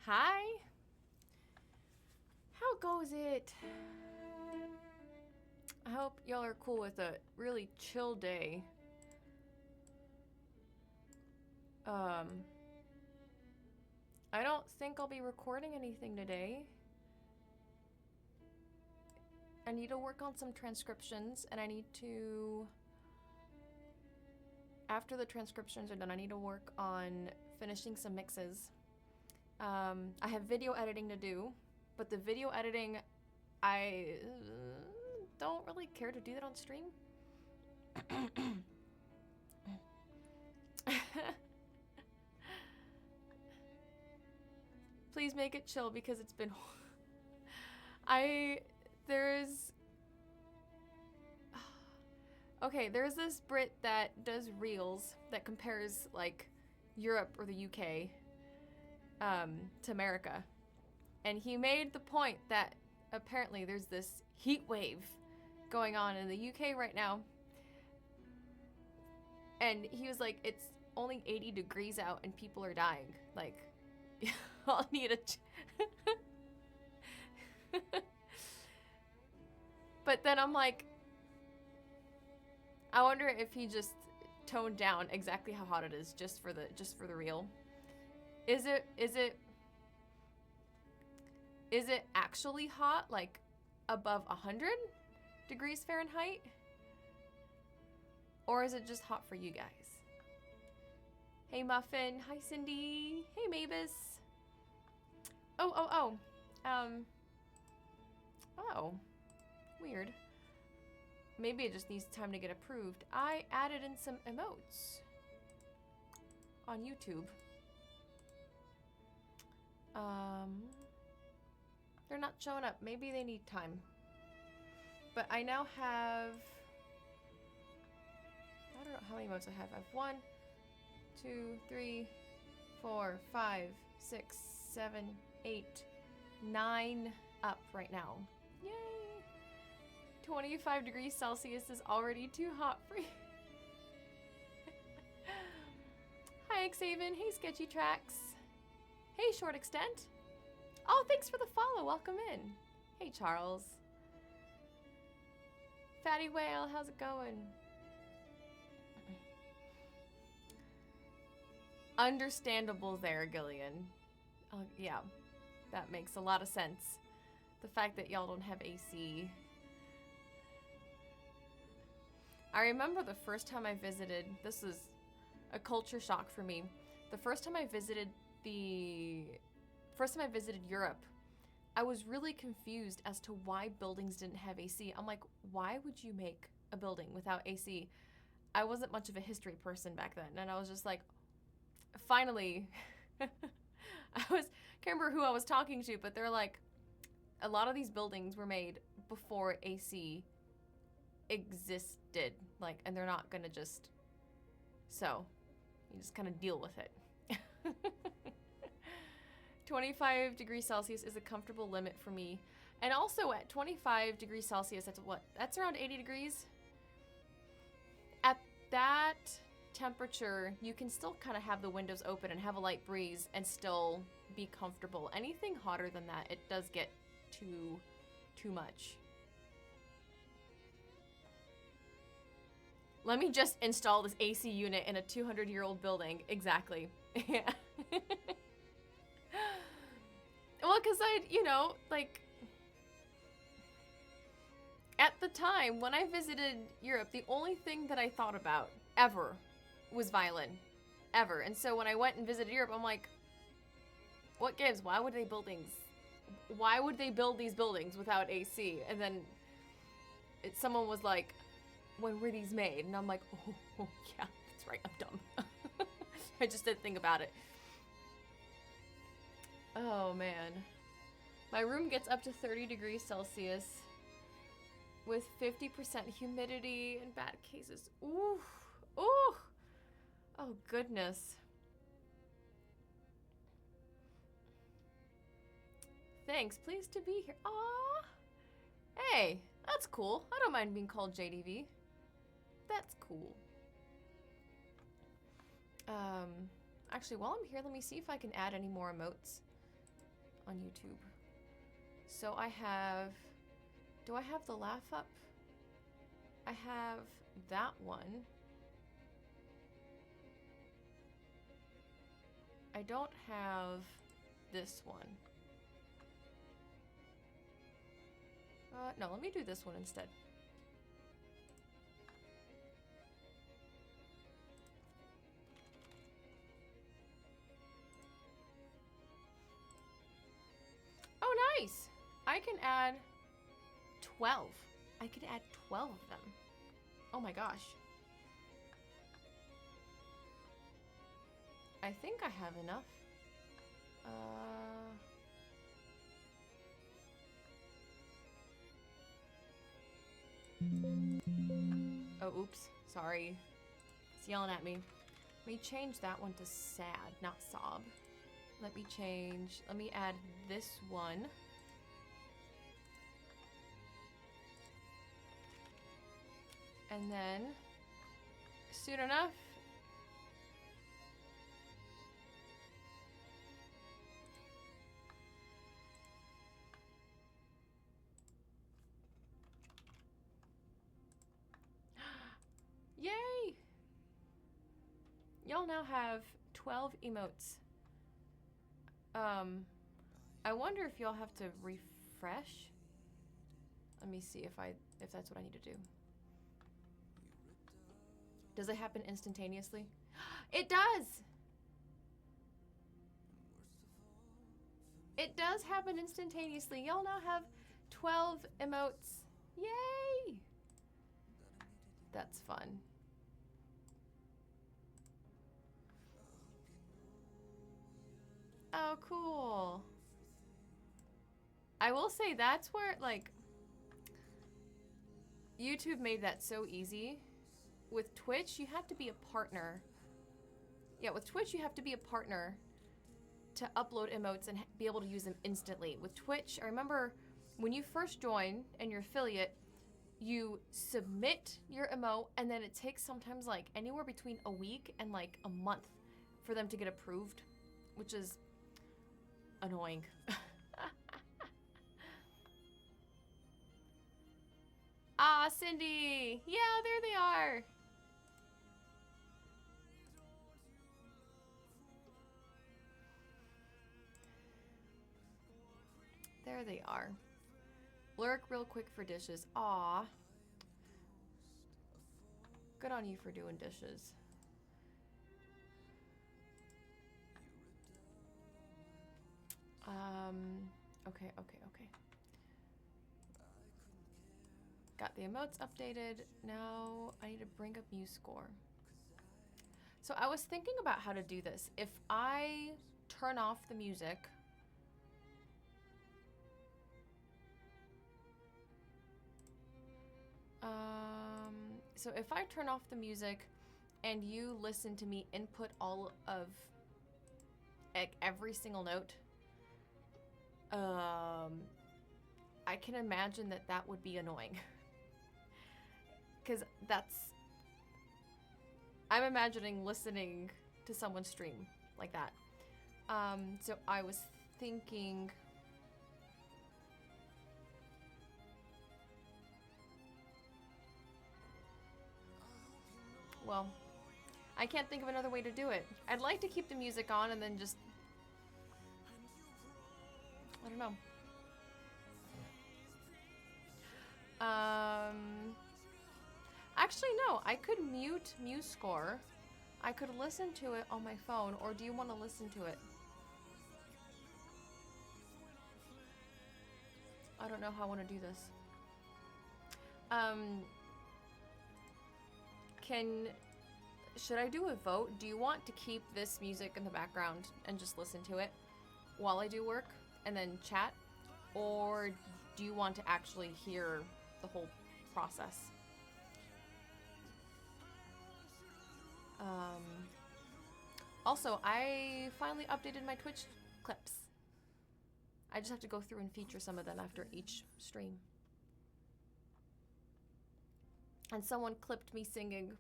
Hi. How goes it? I hope y'all are cool with a really chill day. I don't think I'll be recording anything today. I need to work on some transcriptions, and I need to... After the transcriptions are done, I need to work on finishing some mixes. I have video editing to do, but the video editing, I don't really care to do that on stream. Please make it chill because it's been... There's this Brit that does reels that compares, like, Europe or the UK to America. And he made the point that apparently there's this heat wave going on in the UK right now. And he was like, it's only 80 degrees out and people are dying. Like, I'll need a... But then I'm like, I wonder if he just toned down exactly how hot it is just for the reel. Is it actually hot, like above 100 degrees Fahrenheit? Or is it just hot for you guys? Hey Muffin, hi Cindy, hey Mavis. Oh, weird. Maybe it just needs time to get approved. I added in some emotes on YouTube. They're not showing up. Maybe they need time. But I now have... I don't know how many emotes I have. I have 1, 2, 3, 4, 5, 6, 7, 8, 9 up right now. Yay! 25 degrees Celsius is already too hot for you. Hi, Xaven. Hey, Sketchy Tracks. Hey, Short Extent. Oh, thanks for the follow. Welcome in. Hey, Charles. Fatty Whale, how's it going? Understandable there, Gillian. Yeah, that makes a lot of sense. The fact that y'all don't have AC. I remember the first time I visited, this was a culture shock for me. The first time I visited Europe, I was really confused as to why buildings didn't have AC. I'm like, why would you make a building without AC? I wasn't much of a history person back then, and I was just like, finally, can't remember who I was talking to, but they're like, a lot of these buildings were made before AC existed, like, and they're not gonna just, so you just kind of deal with it. 25 degrees Celsius is a comfortable limit for me, and also at 25 degrees Celsius, that's around 80 degrees. At that temperature, you can still kind of have the windows open and have a light breeze and still be comfortable. Anything hotter than that, it does get too much. Let me just install this AC unit in a 200-year-old building. Exactly. Yeah. Well, because at the time, when I visited Europe, the only thing that I thought about, ever, was violin. Ever. And so when I went and visited Europe, I'm like, what gives? Why would they build these buildings without AC? And then someone was like, when were these made? And I'm like, oh yeah, that's right, I'm dumb. I just didn't think about it. Oh man. My room gets up to 30 degrees Celsius with 50% humidity in bad cases. Ooh, ooh. Oh goodness. Thanks, pleased to be here. Aww. Hey, that's cool. I don't mind being called JDV. That's cool. Actually, while I'm here, let me see if I can add any more emotes. on YouTube. So I have, do I have the laugh up? I have that one. I don't have this one. No, let me do this one instead. Oh, nice! I can add 12. I can add 12 of them. Oh my gosh. I think I have enough. Oh, oops. Sorry. It's yelling at me. Let me change that one to sad, not sob. Let me add this one. And then, soon enough, yay! Y'all now have 12 emotes. I wonder if y'all have to refresh. Let me see if that's what I need to do. Does it happen instantaneously? It does! It does happen instantaneously. Y'all now have 12 emotes. Yay! That's fun. Oh, cool. I will say that's where, like, YouTube made that so easy. With Twitch, you have to be a partner. Yeah, with Twitch, you have to be a partner to upload emotes and be able to use them instantly. With Twitch, I remember when you first join and you're affiliate, you submit your emote and then it takes sometimes like anywhere between a week and like a month for them to get approved, which is annoying. Ah, Cindy! Yeah, there they are! There they are. Lurk real quick for dishes. Aw. Good on you for doing dishes. Okay. Got the emotes updated. Now I need to bring up MuseScore. So I was thinking about how to do this. If I turn off the music, so if I turn off the music and you listen to me input all of every single note, I can imagine that would be annoying. Because I'm imagining listening to someone stream like that. So I was thinking, well, I can't think of another way to do it. I'd like to keep the music on and then just, I don't know. Actually, no, I could mute MuseScore. I could listen to it on my phone, or do you want to listen to it? I don't know how I want to do this. Should I do a vote? Do you want to keep this music in the background and just listen to it while I do work and then chat? Or do you want to actually hear the whole process? Also, I finally updated my Twitch clips. I just have to go through and feature some of them after each stream. And someone clipped me singing,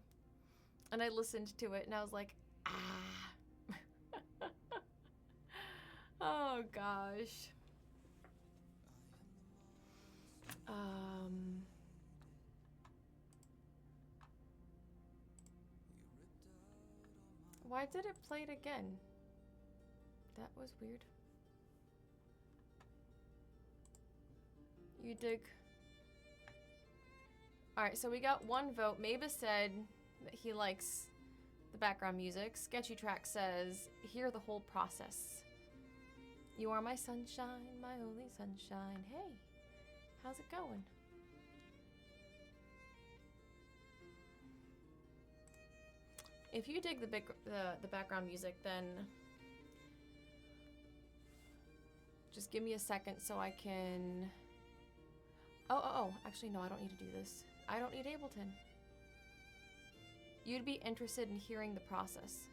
and I listened to it, and I was like, ah. Oh gosh. Why did it play it again? That was weird. You dig. Alright, so we got one vote. Mavis said that he likes the background music. Sketchy Track says, hear the whole process. You are my sunshine, my only sunshine. Hey, how's it going? If you dig the background music, then just give me a second so I can... Oh, actually no, I don't need to do this. I don't need Ableton. You'd be interested in hearing the process.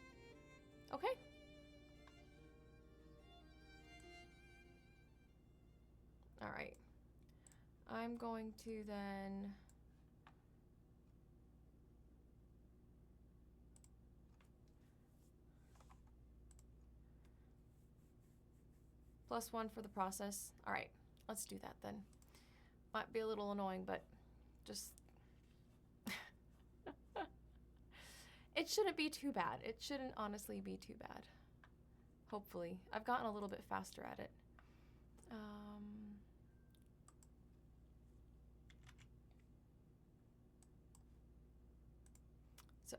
Okay. All right. I'm going to then... +1 for the process. All right, let's do that then. Might be a little annoying, but just... It shouldn't be too bad. It shouldn't honestly be too bad. Hopefully. I've gotten a little bit faster at it. So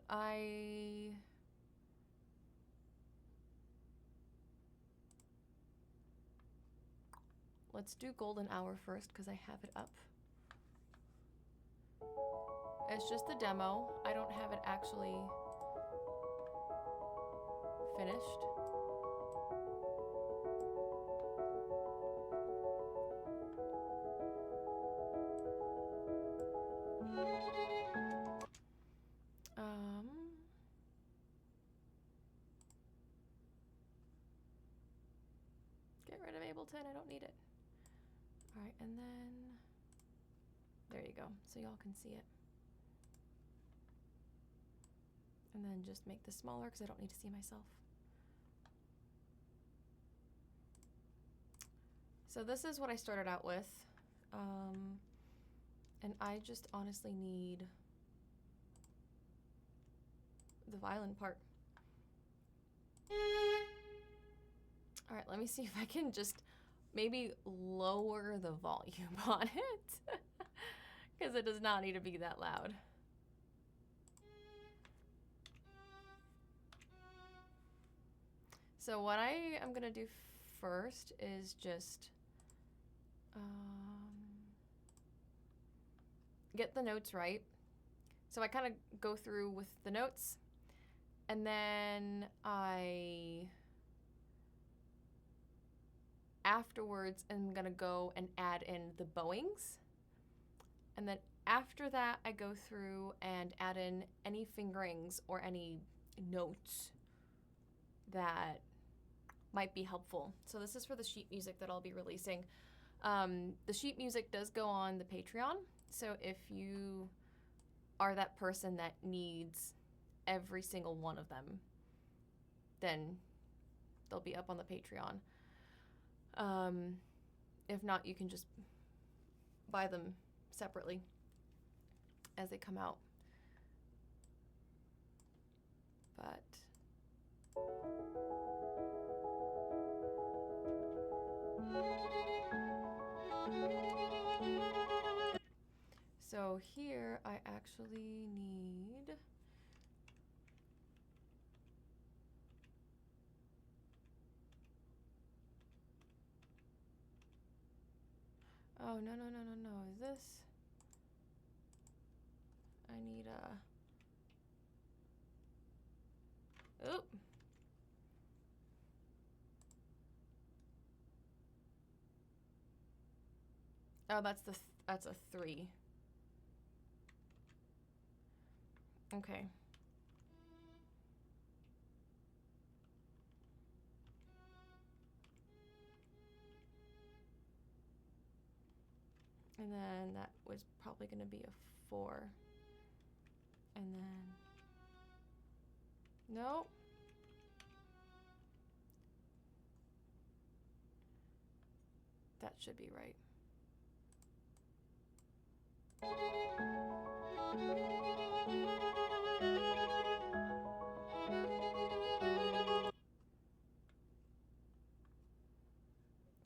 let's do Golden Hour first because I have it up. It's just the demo. I don't have it actually finished. Get rid of Ableton, I don't need it. All right, and then, there you go, so y'all can see it. And then just make this smaller because I don't need to see myself. So this is what I started out with. And I just honestly need the violin part. All right, let me see if I can just maybe lower the volume on it because it does not need to be that loud. So what I am gonna do first is just get the notes right. So I kind of go through with the notes, and then afterwards I'm gonna go and add in the bowings, and then after that I go through and add in any fingerings or any notes that might be helpful. So this is for the sheet music that I'll be releasing. The sheet music does go on the Patreon, so if you are that person that needs every single one of them, then they'll be up on the Patreon. If not, you can just buy them separately as they come out. But so here I actually need oh no, is this I need oop. Oh, that's a 3. Okay. And then that was probably going to be a 4. And then nope. That should be right.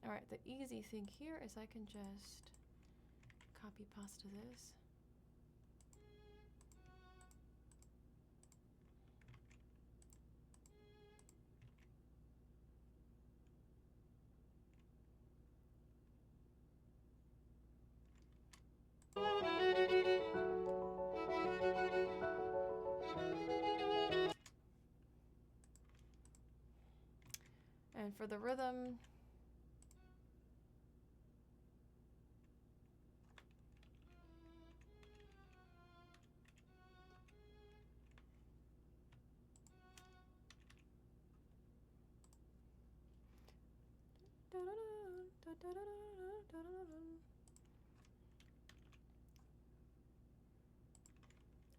Alright, the easy thing here is I can just copy pasta this. And for the rhythm,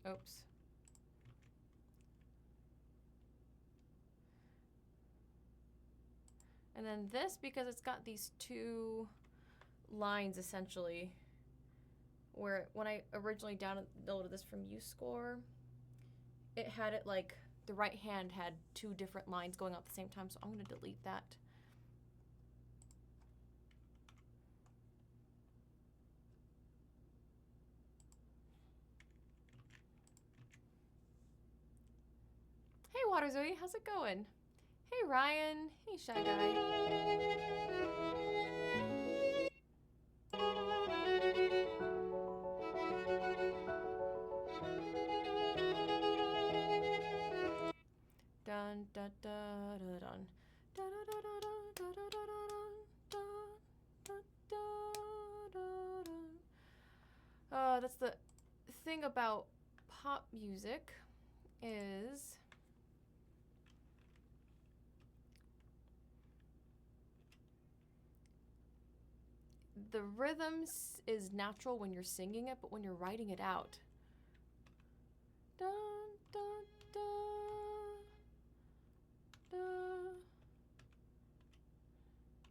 oops. And then this, because it's got these two lines essentially, where when I originally downloaded this from UScore, it had it like the right hand had two different lines going out at the same time, so I'm going to delete that. Hey Water Zoe, how's it going? Hey Ryan, hey Shy Guy. Dun dun dun dun dun. That's the thing about pop music is the rhythm is natural when you're singing it, but when you're writing it out, dun, dun, dun, dun,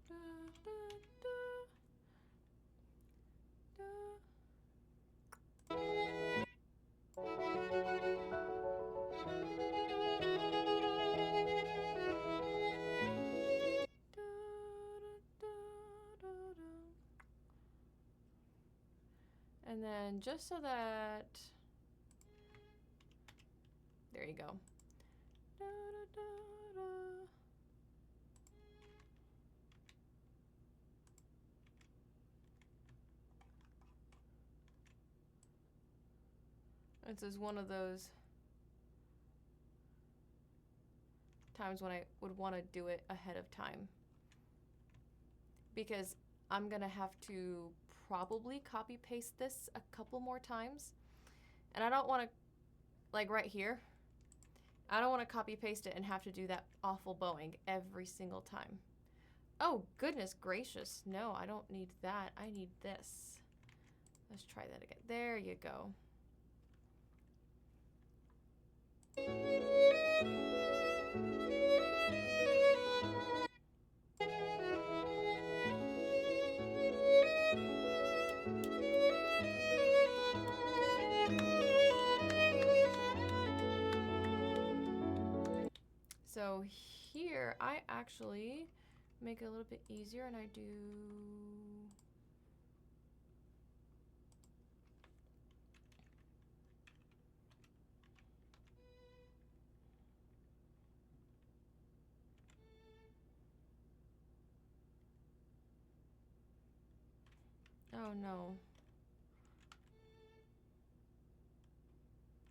dun, dun, dun, and then just so that, there you go. This is one of those times when I would want to do it ahead of time, because I'm gonna have to probably copy paste this a couple more times, and I don't want to, like right here, I don't want to copy paste it and have to do that awful bowing every single time. Oh goodness gracious, no, I don't need that. I need this. Let's try that again. There you go. So here I actually make it a little bit easier and I do oh no.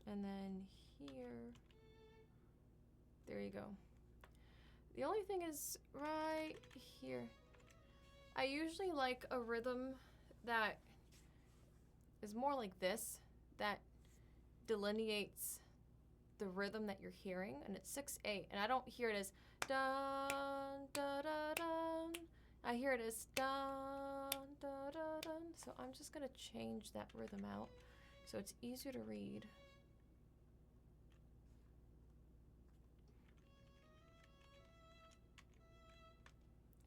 And then here, there you go. The only thing is right here, I usually like a rhythm that is more like this, that delineates the rhythm that you're hearing, and it's 6/8, and I don't hear it as dun da da dun. I hear it as dun da da dun. So I'm just gonna change that rhythm out so it's easier to read.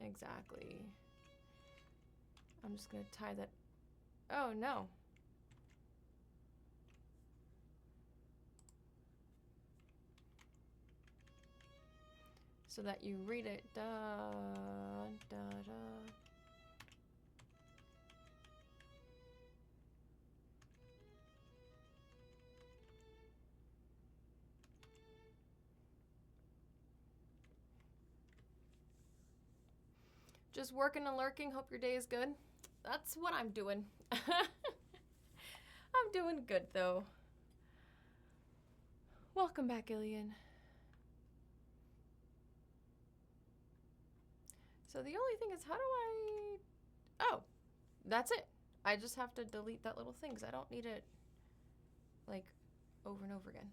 Exactly. I'm just gonna tie that. Oh no. So that you read it. Da, da, da. Just working and lurking. Hope your day is good. That's what I'm doing. I'm doing good though. Welcome back, Ilian. So the only thing is, how do I... Oh, that's it. I just have to delete that little thing because I don't need it, like, over and over again.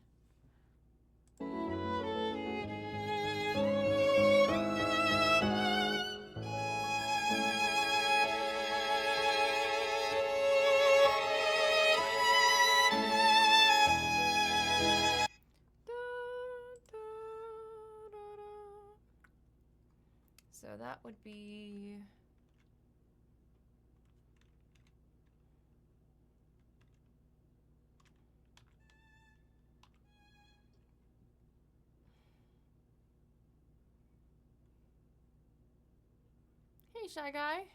So that would be... Hey, Shy Guy.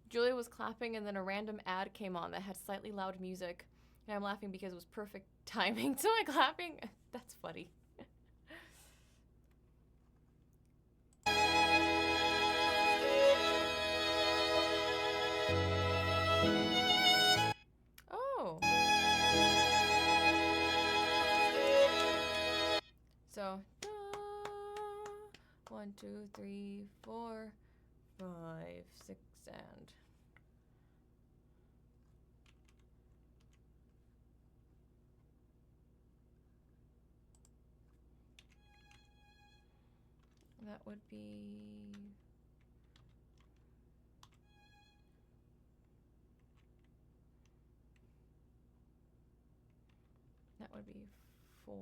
Julia was clapping and then a random ad came on that had slightly loud music. And I'm laughing because it was perfect timing to my clapping. That's funny. Oh. So, 1, 2, 3, 4, 5, 6, and... That would be... That would be 4.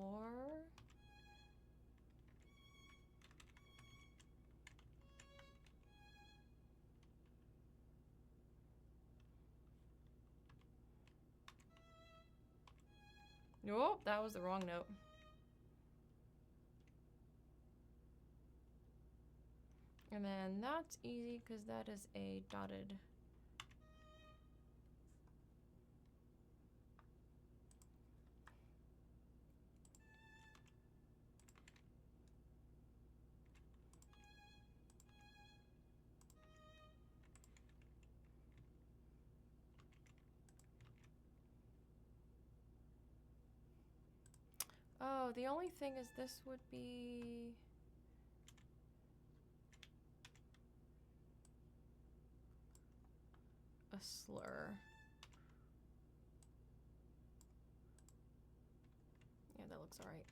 Nope, that was the wrong note. And then that's easy because that is a dotted. Oh, the only thing is this would be... a slur. Yeah, that looks all right.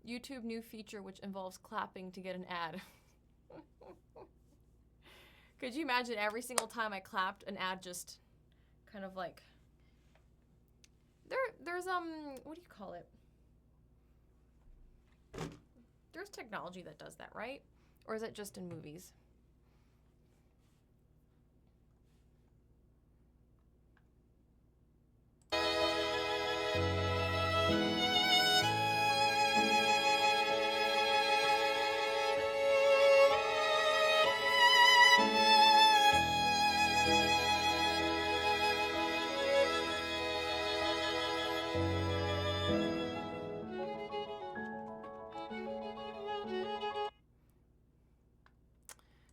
YouTube new feature which involves clapping to get an ad. Could you imagine every single time I clapped, an ad just kind of like... There's, what do you call it? There's technology that does that, right? Or is it just in movies?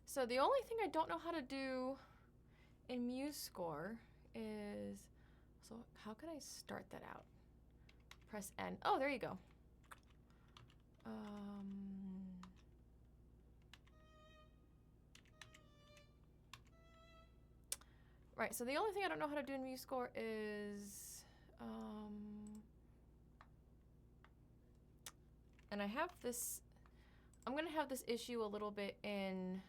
So the only thing I don't know how to do in MuseScore is, so how can I start that out? Press N. Oh, there you go. Right, so the only thing I don't know how to do in MuseScore is, and I have this I'm gonna have this issue a little bit in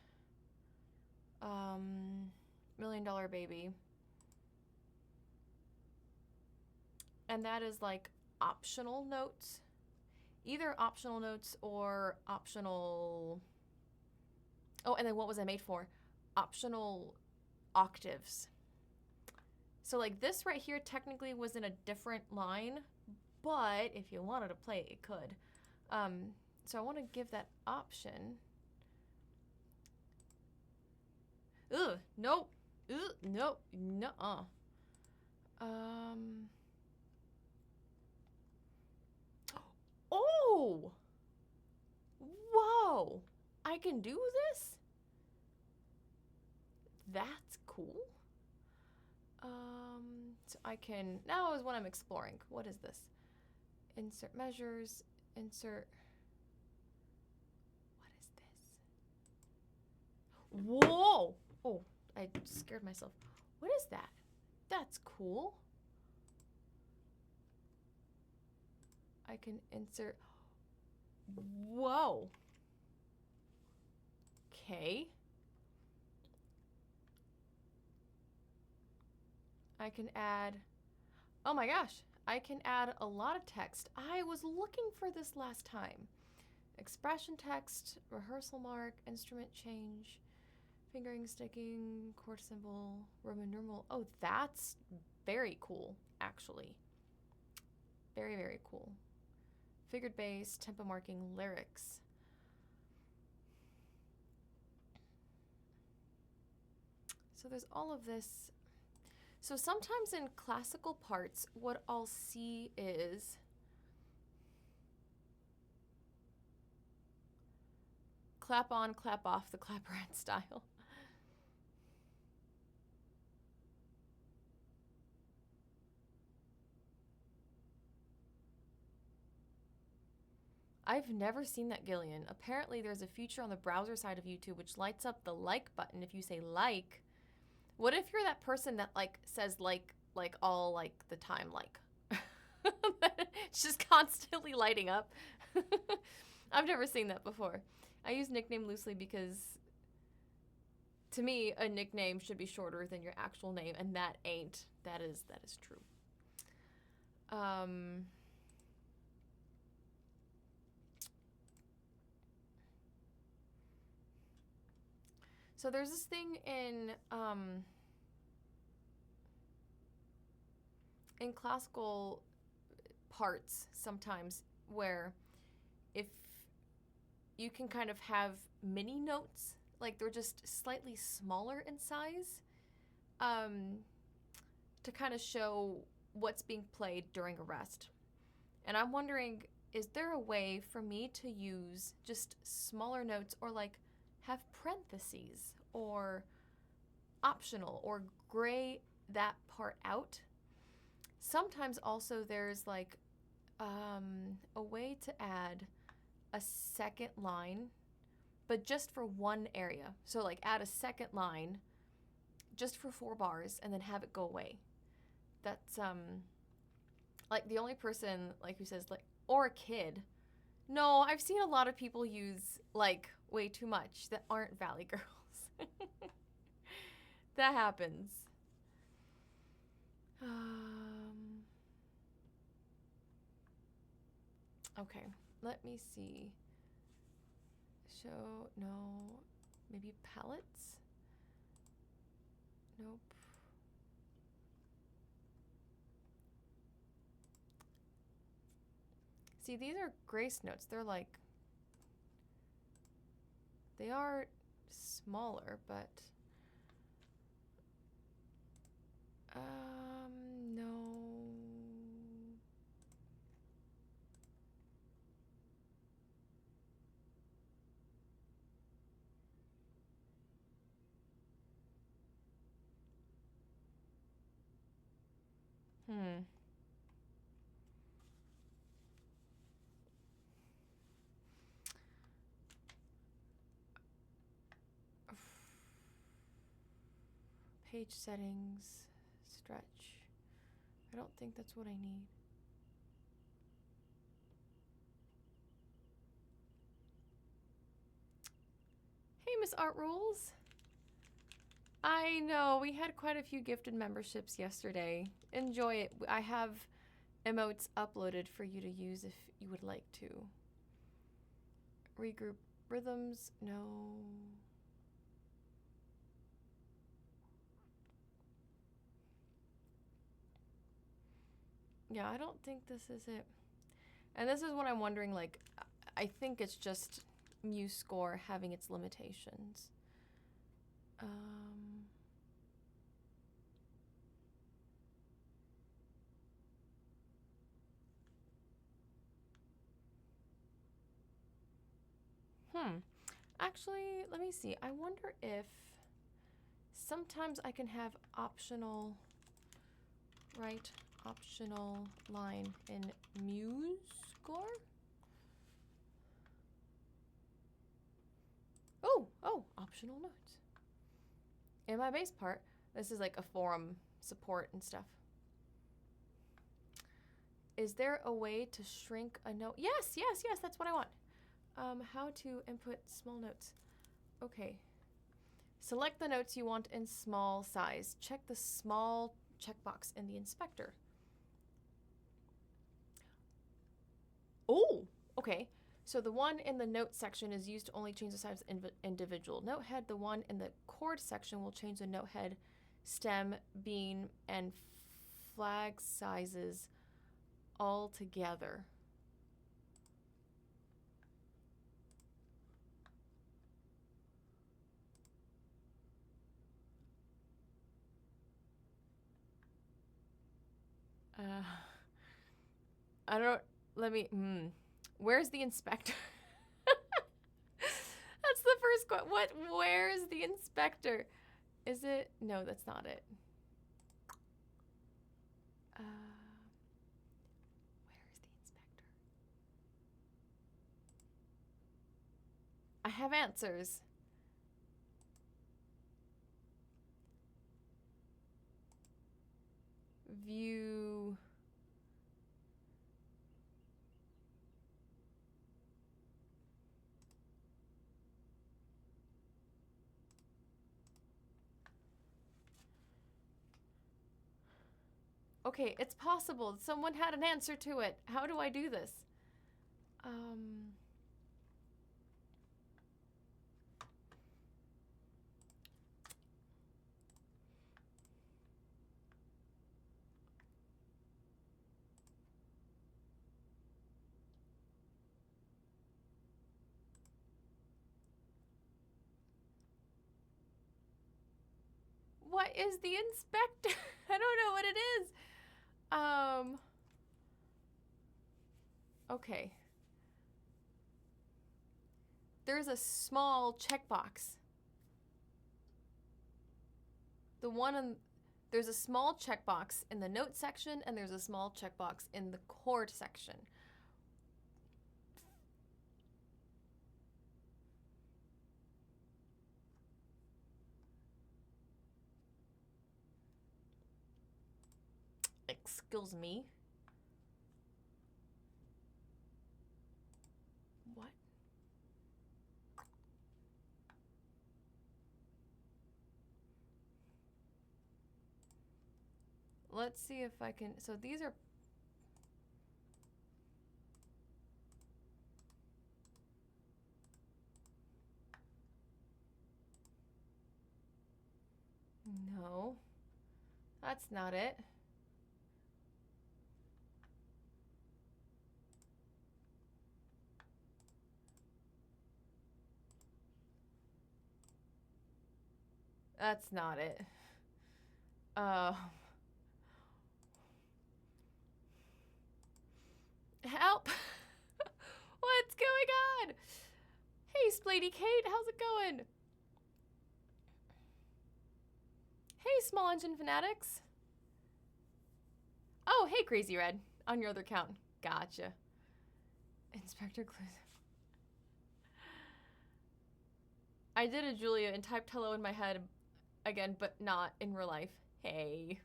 Million Dollar Baby. And that is like optional notes. Either optional notes or optional... Oh, and then what was I made for? Optional octaves. So like this right here technically was in a different line, but if you wanted to play it, it could. So I want to give that option. Ugh, nope. Ugh, nope. Nuh-uh. Oh! Whoa! I can do this? That's cool. So I can, now is what I'm exploring. What is this? Insert measures, insert, what is this? Whoa! Oh, I scared myself. What is that? That's cool. I can insert, whoa. Okay. I can add, oh my gosh, I can add a lot of text. I was looking for this last time. Expression text, rehearsal mark, instrument change, fingering, sticking, chord symbol, Roman numeral. Oh, that's very cool, actually. Very, very cool. Figured bass, tempo marking, lyrics. So there's all of this. So sometimes in classical parts, what I'll see is clap on, clap off the clapperant style. I've never seen that, Gillian. Apparently there's a feature on the browser side of YouTube which lights up the like button if you say like. What if you're that person that like says like all like the time like? It's just constantly lighting up. I've never seen that before. I use nickname loosely because to me a nickname should be shorter than your actual name, and that ain't. That is true. So there's this thing in classical parts sometimes where if you can kind of have mini notes, like they're just slightly smaller in size, to kind of show what's being played during a rest. And I'm wondering, is there a way for me to use just smaller notes or like have parentheses or optional or gray that part out? Sometimes also there's like a way to add a second line, but just for one area. So like add a second line just for 4 bars and then have it go away. That's like the only person like who says like, or a kid. No, I've seen a lot of people use like way too much that aren't Valley Girls. That happens. Okay, let me see. Show, no, maybe palettes? Nope. See, these are grace notes. They're like, they are smaller, but no. Page settings, stretch. I don't think that's what I need. Miss Art Rules. I know, we had quite a few gifted memberships yesterday. Enjoy it. I have emotes uploaded for you to use if you would like to. Regroup rhythms, no. Yeah, I don't think this is it. And this is what I'm wondering, like, I think it's just MuseScore having its limitations. Actually, let me see. I wonder if sometimes I can have optional, right, optional line in MuseScore. Oh, optional notes. In my base part, this is like a forum support and stuff. Is there a way to shrink a note? Yes, that's what I want. How to input small notes. Okay. Select the notes you want in small size. Check the small checkbox in the inspector. Oh, okay. So the one in the note section is used to only change the size of individual note head. The one in the chord section will change the note head, stem, bean, and flag sizes all together. I don't, let me, where's the inspector? That's the first question. Where's the inspector? Is it, no, that's not it. Where's the inspector? I have answers. View. Okay, it's possible. Someone had an answer to it. How do I do this? What is the inspector? I don't know what it is. Okay. There's a small checkbox. There's a small checkbox in the note section, and there's a small checkbox in the chord section. Excuse me. What? Let's see if I can, so these are, no, that's not it. That's not it. Help! What's going on? Hey, Splady Kate, how's it going? Hey, Small Engine Fanatics. Oh, hey, Crazy Red, on your other account. Gotcha. Inspector Clues. I did a Julia and typed hello in my head again, but not in real life. Hey.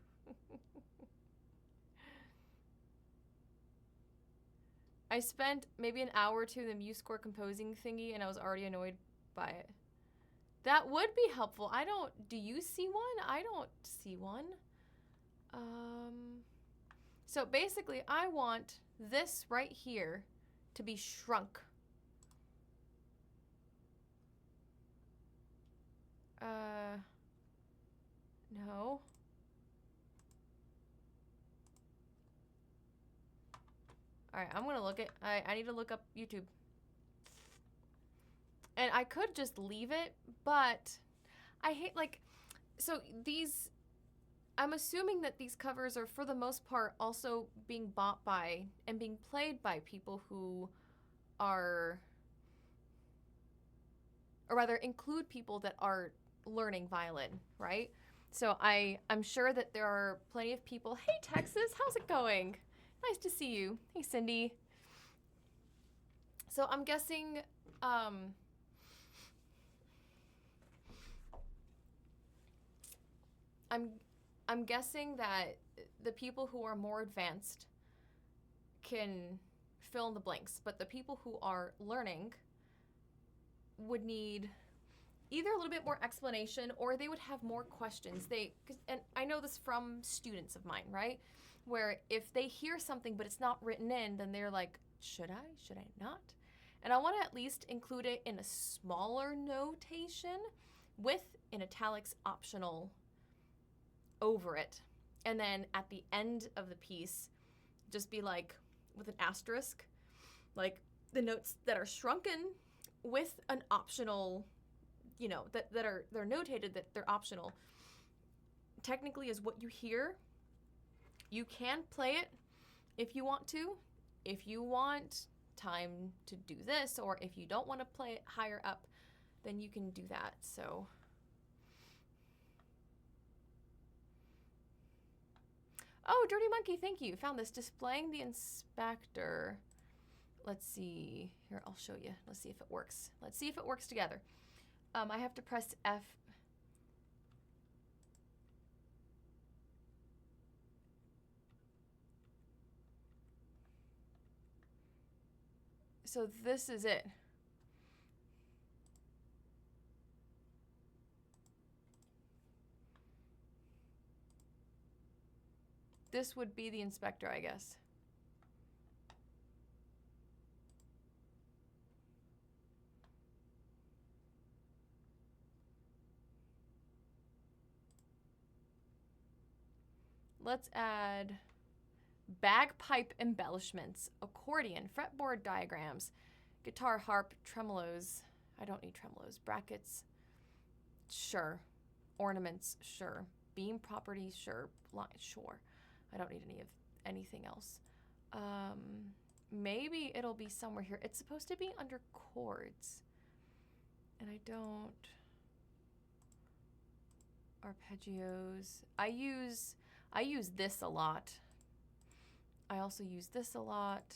I spent maybe an hour or two in the MuseScore composing thingy, and I was already annoyed by it. That would be helpful. Do you see one? I don't see one. So basically I want this right here to be shrunk. No. All right, I'm gonna look at, I need to look up YouTube. And I could just leave it, but I hate, like, so these, I'm assuming that these covers are for the most part also being bought by and being played by people who are, or rather include people that are learning violin, right? So I'm sure that there are plenty of people. Hey Texas, how's it going? Nice to see you. Hey Cindy. So I'm guessing I'm guessing that the people who are more advanced can fill in the blanks, but the people who are learning would need either a little bit more explanation or they would have more questions. And I know this from students of mine, right? Where if they hear something but it's not written in, then they're like, should I not? And I want to at least include it in a smaller notation with an italics optional over it. And then at the end of the piece, just be like, with an asterisk, like the notes that are shrunken with an optional, you know, they're notated that they're optional. Technically is what you hear. You can play it if you want to. If you want time to do this, or if you don't want to play it higher up, then you can do that. So oh, Dirty Monkey, thank you. Found this. Displaying the inspector. Let's see. Here, I'll show you. Let's see if it works. Let's see if it works together. I have to press F. So this is it. This would be the inspector, I guess. Let's add bagpipe embellishments, accordion, fretboard diagrams, guitar, harp, tremolos. I don't need tremolos. Brackets, sure. Ornaments, sure. Beam properties, sure. Line, sure. I don't need anything else. Maybe it'll be somewhere here. It's supposed to be under chords. And I don't. Arpeggios. I use this a lot. I also use this a lot.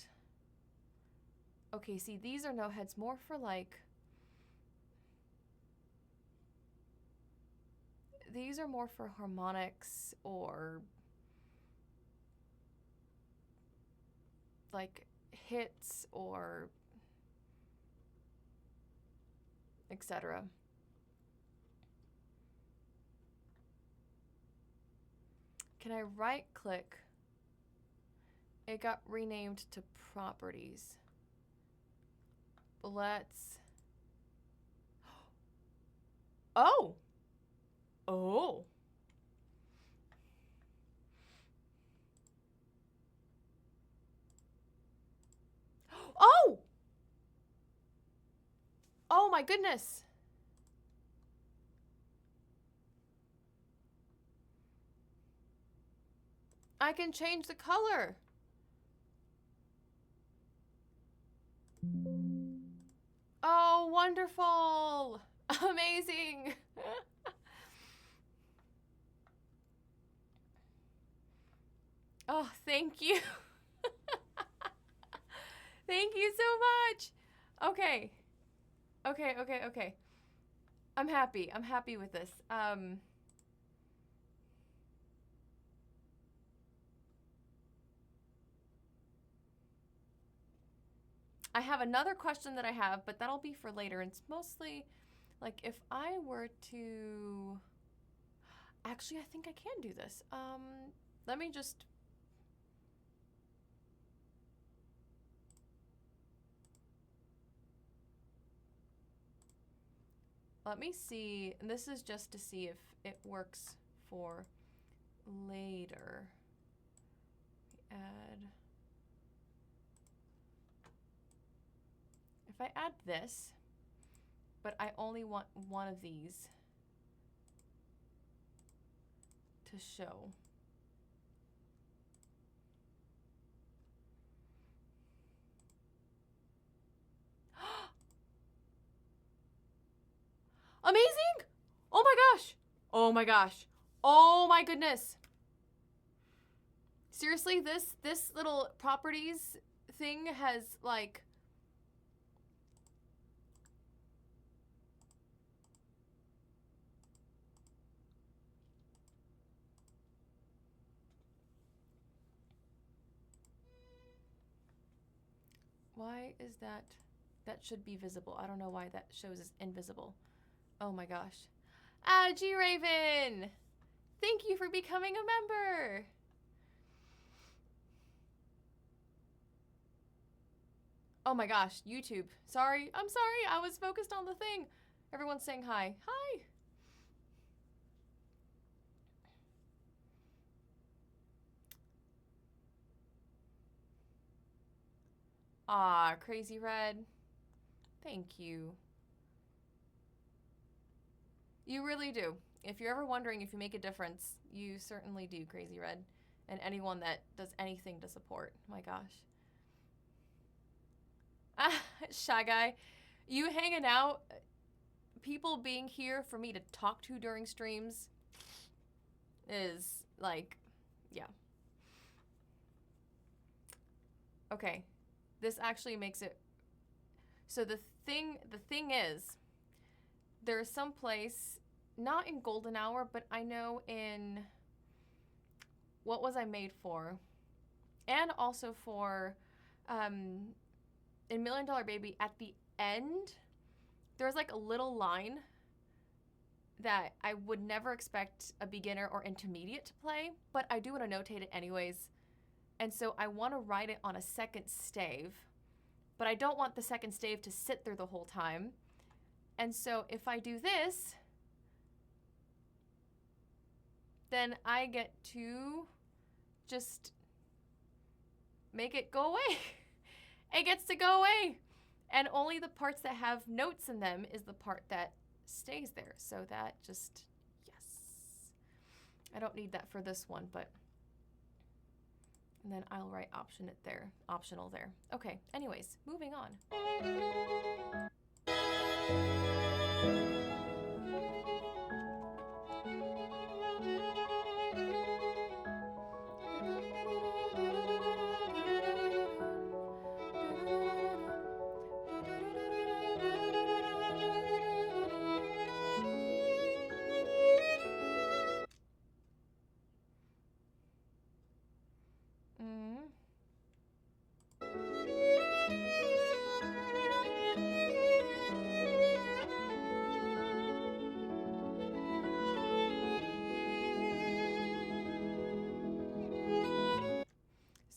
Okay, see, these are no heads, more for like, these are more for harmonics or like hits or etc. Can I right click? It got renamed to properties. Let's. Oh! Oh! Oh! Oh my goodness! I can change the color. Oh, wonderful! Amazing! Oh, thank you. Thank you so much. Okay. Okay. I'm happy. I'm happy with this. I have another question that I have, but that'll be for later. It's mostly Like if I were to, actually, I think I can do this. Let me just, let me see, and this is just to see if it works for later. Add, if I add this, but I only want one of these to show. Amazing! Oh my gosh! Oh my gosh! Oh my goodness! Seriously, this little properties thing has like, why is that? That should be visible. I don't know why that shows as invisible. Oh my gosh. Ah, G Raven! Thank you for becoming a member! Oh my gosh, YouTube. Sorry, I'm sorry, I was focused on the thing. Everyone's saying hi. Hi! Ah, Crazy Red. Thank you. You really do. If you're ever wondering if you make a difference, you certainly do, Crazy Red. And anyone that does anything to support. My gosh. Ah, Shy Guy. You hanging out, people being here for me to talk to during streams is like, yeah. Okay. This actually makes it, so the thing is, there's some place, not in Golden Hour, but I know in, what was I made for? And also for, in Million Dollar Baby, at the end, there's like a little line that I would never expect a beginner or intermediate to play, but I do want to notate it anyways. And so I want to write it on a second stave, but I don't want the second stave to sit there the whole time. And so if I do this, then I get to just make it go away. It gets to go away. And only the parts that have notes in them is the part that stays there. So that just, yes. I don't need that for this one, but, and then I'll write optional there. Okay, anyways, moving on.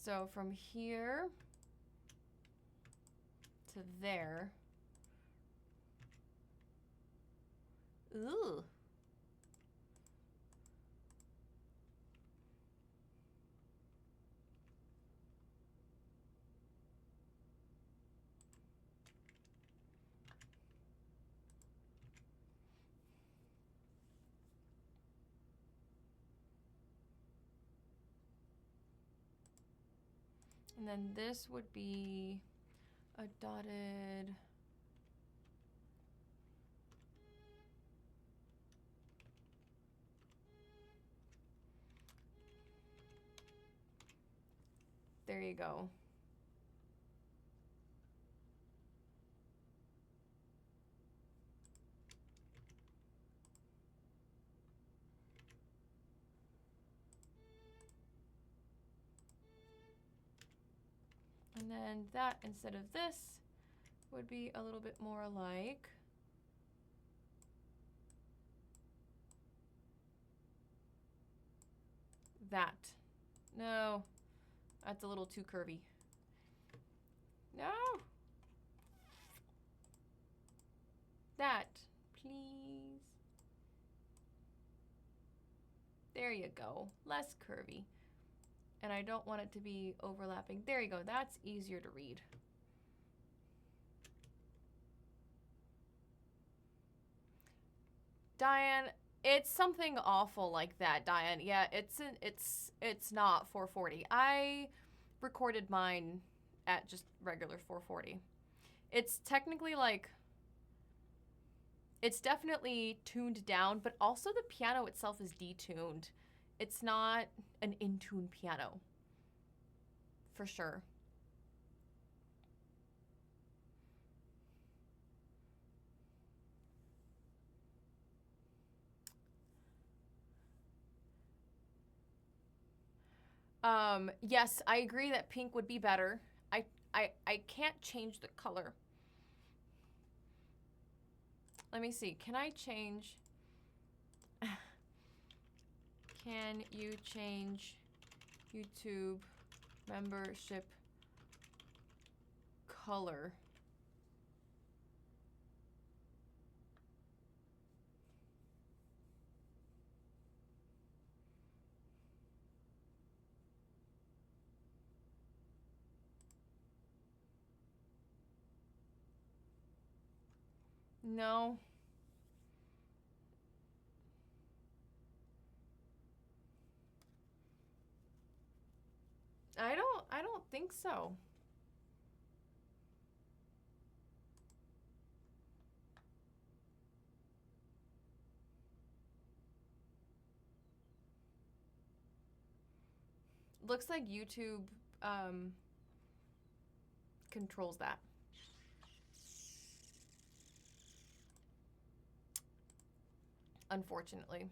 So from here to there. Ooh. And then this would be a dotted. There you go. And then that, instead of this, would be a little bit more like That. No. That's a little too curvy. No. That. Please. There you go. Less curvy. And I don't want it to be overlapping. There you go. That's easier to read. Diane, it's something awful like that, Diane. Yeah, it's not 440. I recorded mine at just regular 440. It's technically like, it's definitely tuned down, but also the piano itself is detuned. It's not an in-tune piano, for sure. Yes, I agree that pink would be better. I can't change the color. Let me see. Can I change? Can you change YouTube membership color? No. I don't think so. Looks like YouTube controls that. Unfortunately.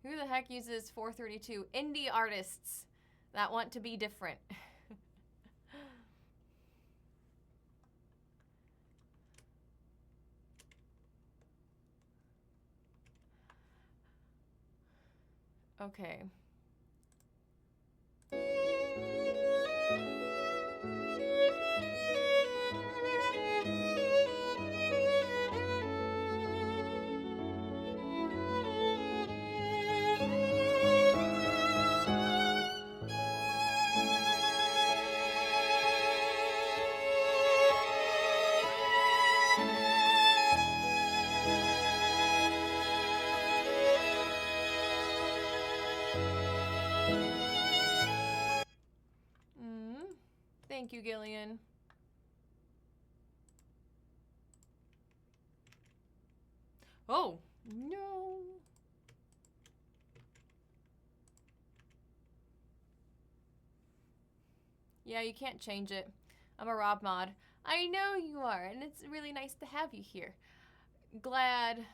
Who the heck uses 432? Indie artists that want to be different. Okay. Thank you, Gillian. Oh, no. Yeah, you can't change it. I'm a Rob mod. I know you are, and it's really nice to have you here. Glad.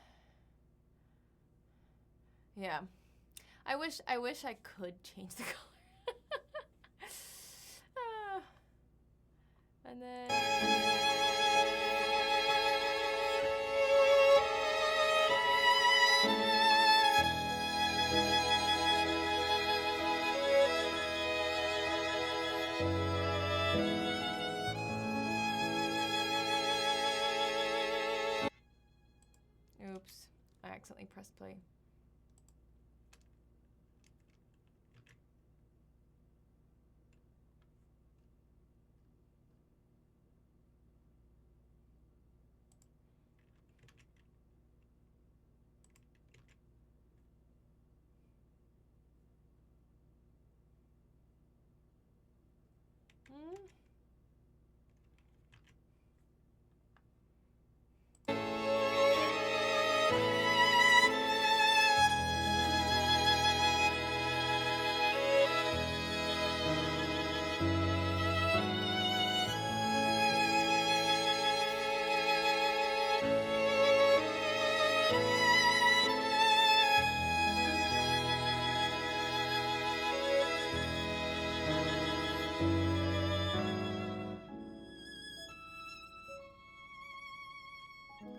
Yeah. I wish I could change the color. And then oops, I accidentally pressed play.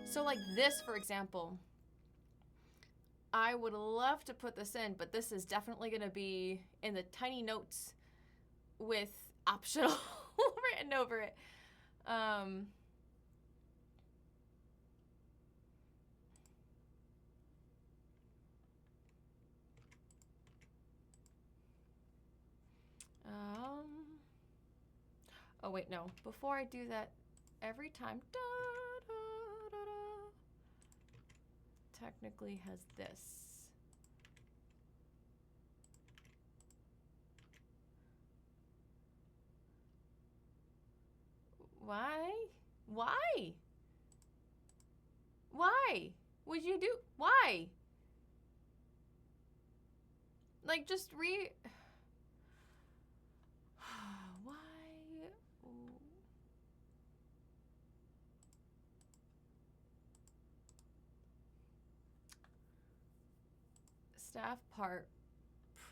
So like this, for example, I would love to put this in, but this is definitely going to be in the tiny notes with optional written over it. Oh wait, no. Before I do that, every time technically has this. Why? Why? Why? Would you do? Why? Like, just Why? Staff part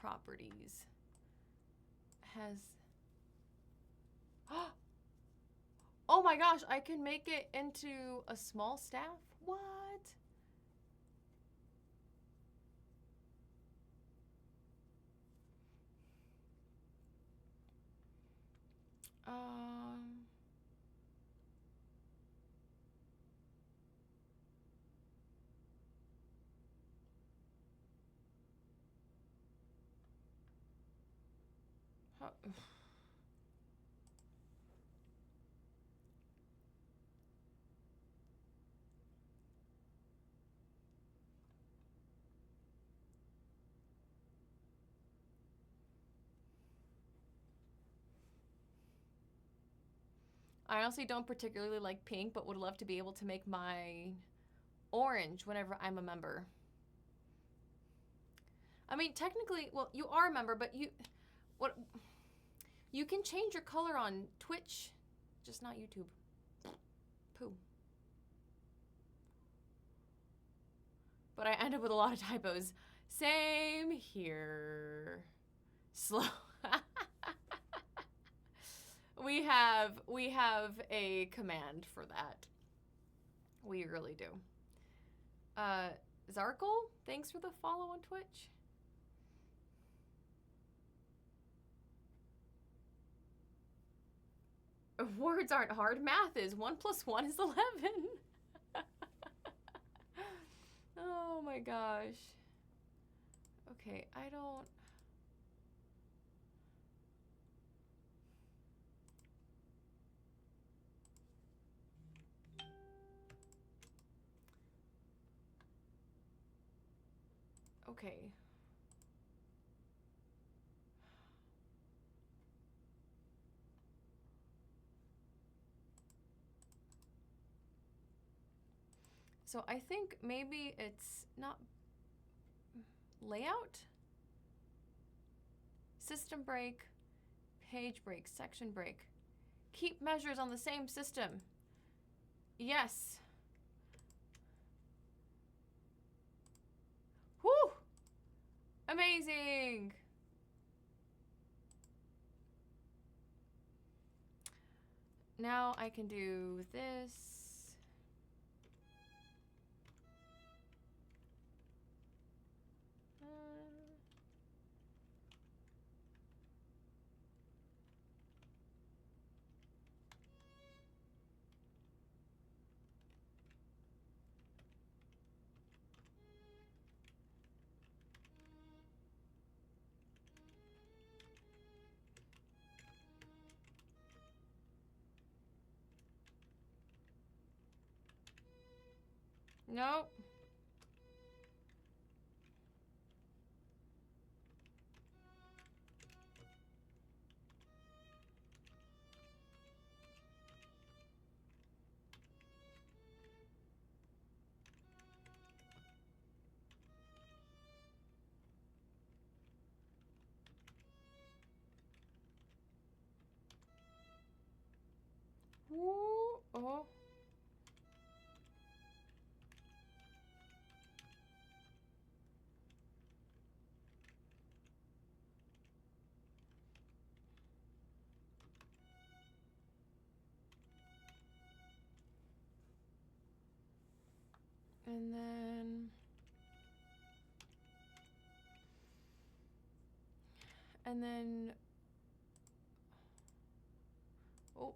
properties has. Oh my gosh, I can make it into a small staff? What? How, I honestly don't particularly like pink, but would love to be able to make my orange whenever I'm a member. I mean, technically, well, you are a member, but you can change your color on Twitch, just not YouTube. Pooh. But I end up with a lot of typos. Same here. Slow. We have a command for that. We really do. Zarkle, thanks for the follow on Twitch. Words aren't hard. Math is. 1 + 1 is 11. Oh my gosh. Okay, I don't... Okay. So I think maybe it's not layout, system break, page break, section break. Keep measures on the same system. Yes. Whew! Amazing! Now I can do this. Nope. Ooh, oh. And then And then, oh.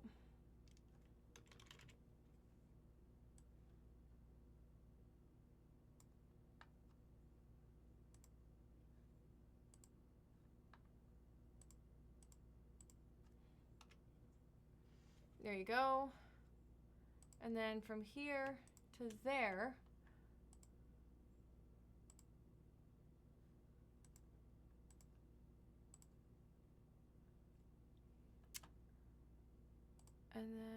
There you go. And then from here to there, and then,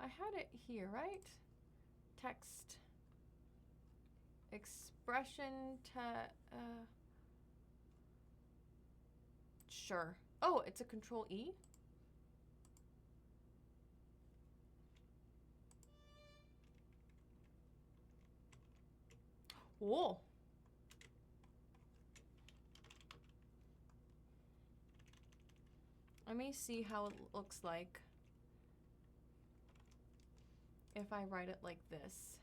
I had it here, right? Text, expression, sure. Oh, it's a Control E? Whoa. Let me see how it looks like if I write it like this.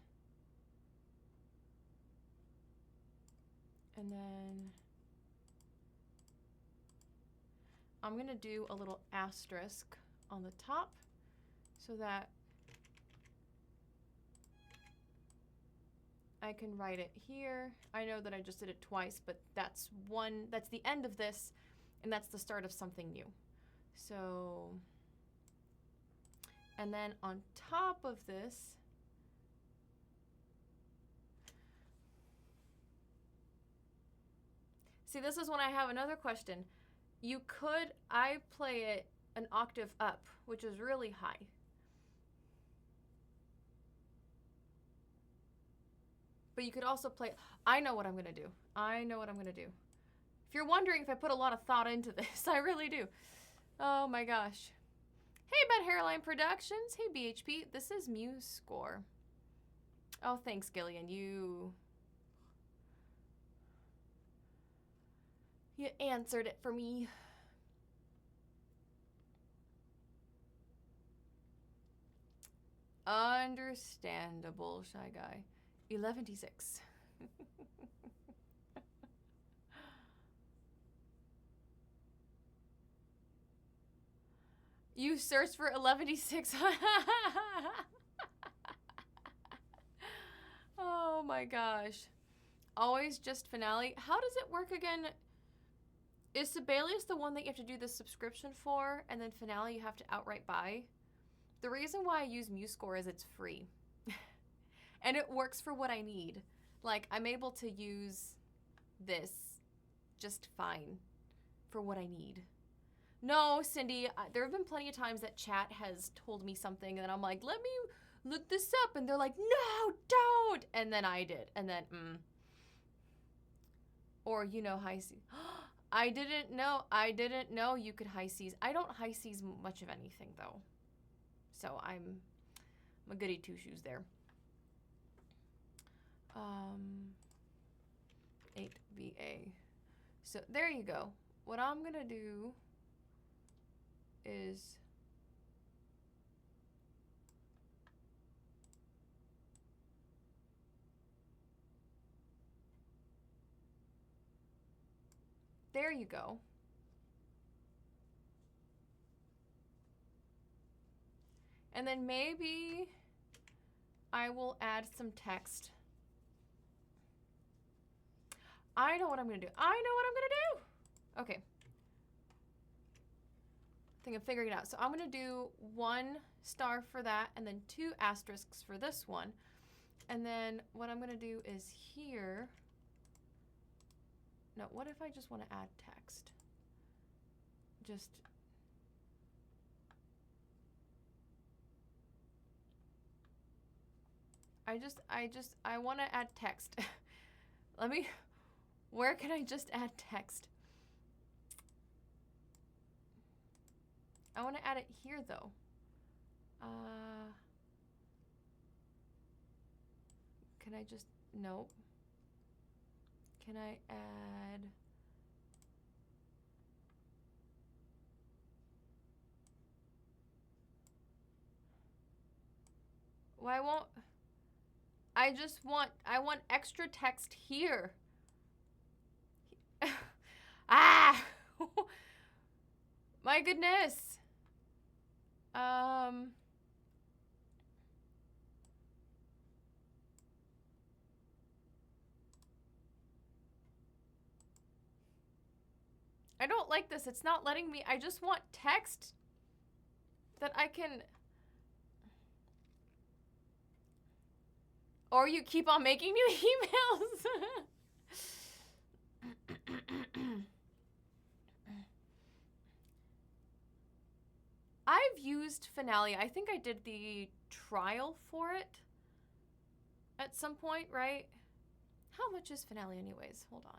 And then I'm gonna do a little asterisk on the top so that I can write it here. I know that I just did it twice, but that's the end of this, and that's the start of something new. So, and then on top of this, see, this is when I have another question. I play it an octave up, which is really high. But you could also play, I know what I'm gonna do. I know what I'm gonna do. If you're wondering if I put a lot of thought into this, I really do. Oh my gosh. Hey, Bad Hairline Productions. Hey, BHP. This is Muse Score. Oh, thanks, Gillian. You answered it for me. Understandable, Shy Guy. 11:26. You searched for 11:26. Oh my gosh. Always just finale. How does it work again? Is Sibelius the one that you have to do the subscription for, and then finale you have to outright buy? The reason why I use MuseScore is it's free. And it works for what I need. Like, I'm able to use this just fine for what I need. No, Cindy, there have been plenty of times that chat has told me something, and I'm like, let me look this up. And they're like, no, don't. And then I did. And then, Or, you know, high seas. I didn't know you could high seas. I don't high seas much of anything, though. So I'm a goody two-shoes there. 8VA. So there you go. What I'm gonna do is there you go. And then maybe I will add some text. I know what I'm gonna do. Okay. I think I'm figuring it out. So I'm gonna do 1 star for that and then 2 asterisks for this one. And then what I'm gonna do is here. No, what if I just want to add text? I want to add text. Where can I just add text? I want to add it here though. Can I just, nope. Can I add? Why won't... I want extra text here. Ah! My goodness. I don't like this. It's not letting me. I just want text that I can... Or you keep on making new emails. I've used Finale. I think I did the trial for it at some point, right? How much is Finale anyways? Hold on.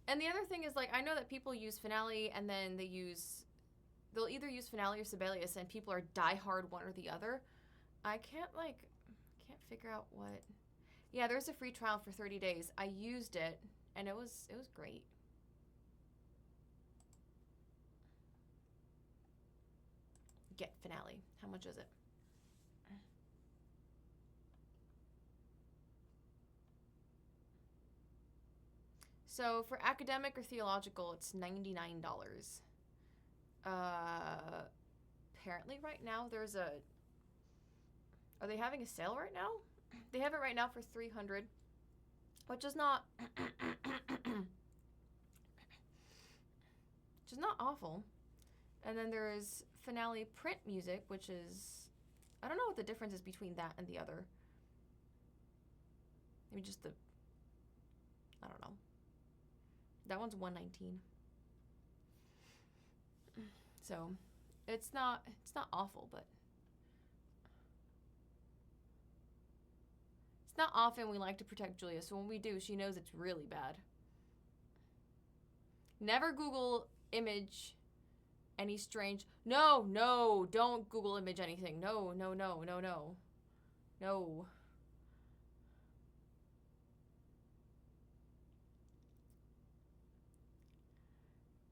And the other thing is, like, I know that people use Finale and then they'll either use Finale or Sibelius, and people are diehard one or the other. I can't figure out what. Yeah, there's a free trial for 30 days. I used it and it was great. Get Finale. How much is it? So for academic or theological, it's $99. Apparently right now there's a... Are they having a sale right now? They have it right now for $300, which is not... which is not awful. And then there is Finale print music, which is... I don't know what the difference is between that and the other. Maybe just the... I don't know. That one's $119. So, it's not awful, but it's not often we like to protect Julia, so when we do, she knows it's really bad. Never Google image any strange... No, don't Google image anything. No. No.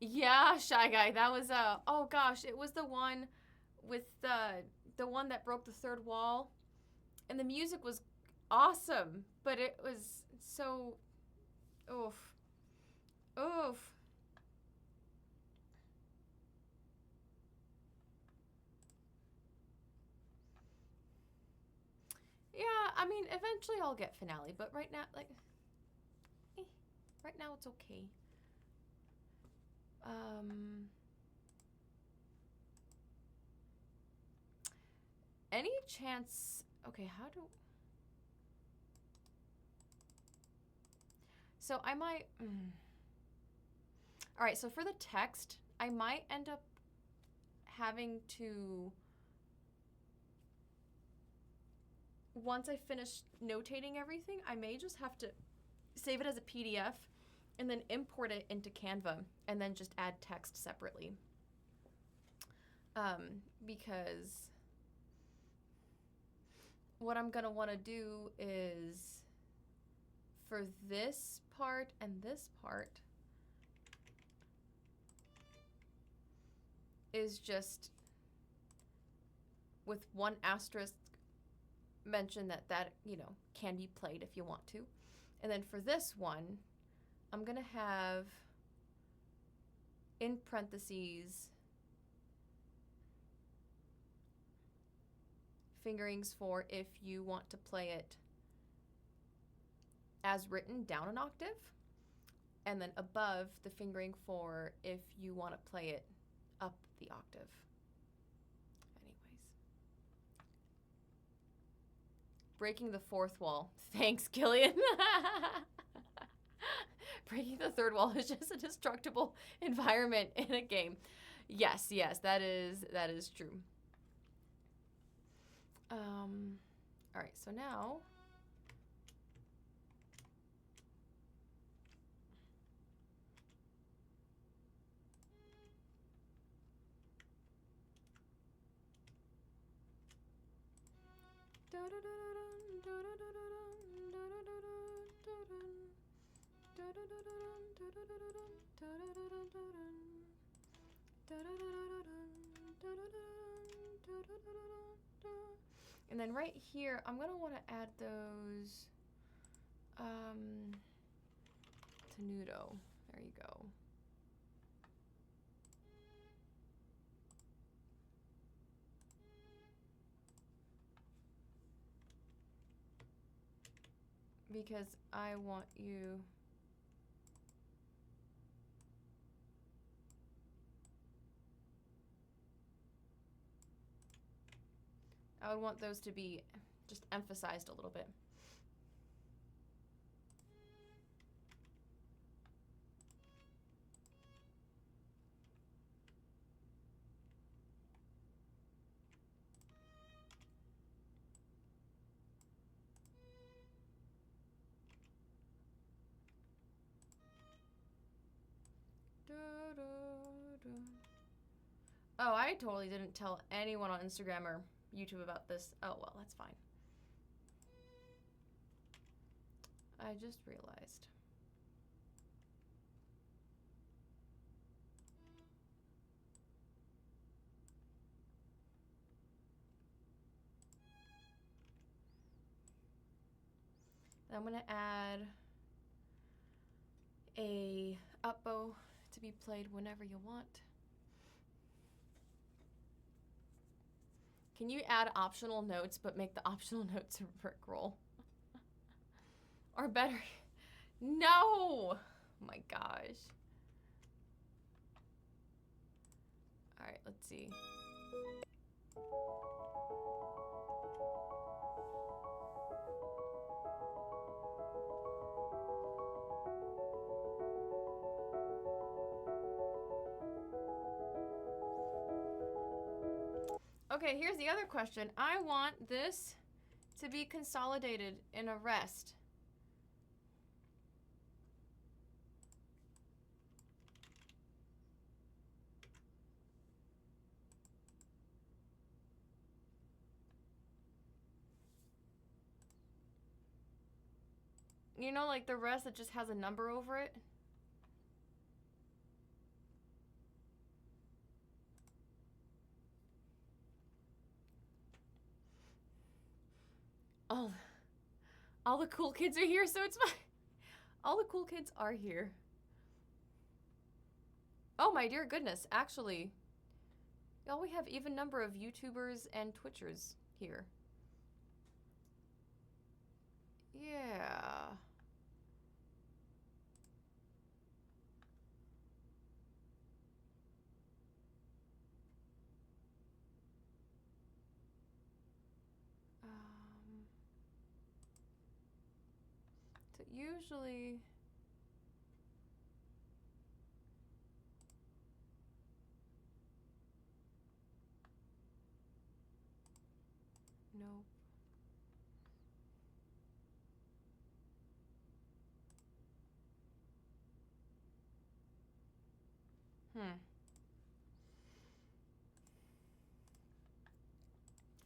Yeah, Shy Guy. That was oh gosh, it was the one with the one that broke the third wall. And the music was awesome, but it was so oof. Yeah, I mean, eventually I'll get Finale, but right now, like, right now it's okay. Any chance... Okay, how do... So I might... Alright, so for the text, I might end up having to... Once I finish notating everything, I may just have to save it as a PDF and then import it into Canva and then just add text separately. Because what I'm gonna want to do is for this part and this part is just with one asterisk mention that you know, can be played if you want to. And then for this one, I'm gonna have in parentheses fingerings for if you want to play it as written down an octave, and then above the fingering for if you want to play it up the octave. Anyways. Breaking the fourth wall. Thanks, Gillian. Breaking the third wall is just a destructible environment in a game. Yes, that is true. All right, so now And then right here, I'm gonna want to add those tenuto. There you go. Because I want you I would want those to be just emphasized a little bit. Oh, I totally didn't tell anyone on Instagram or YouTube about this. Oh, well, that's fine. I just realized. I'm gonna add a up bow to be played whenever you want. Can you add optional notes but make the optional notes a rickroll? Or better, no! Oh my gosh. All right, let's see. Okay, here's the other question. I want this to be consolidated in a rest. You know, like the rest that just has a number over it? All the cool kids are here, so it's fine. All the cool kids are here. Oh my dear goodness, actually. Y'all, we have even number of YouTubers and Twitchers here. Yeah. So usually... Nope.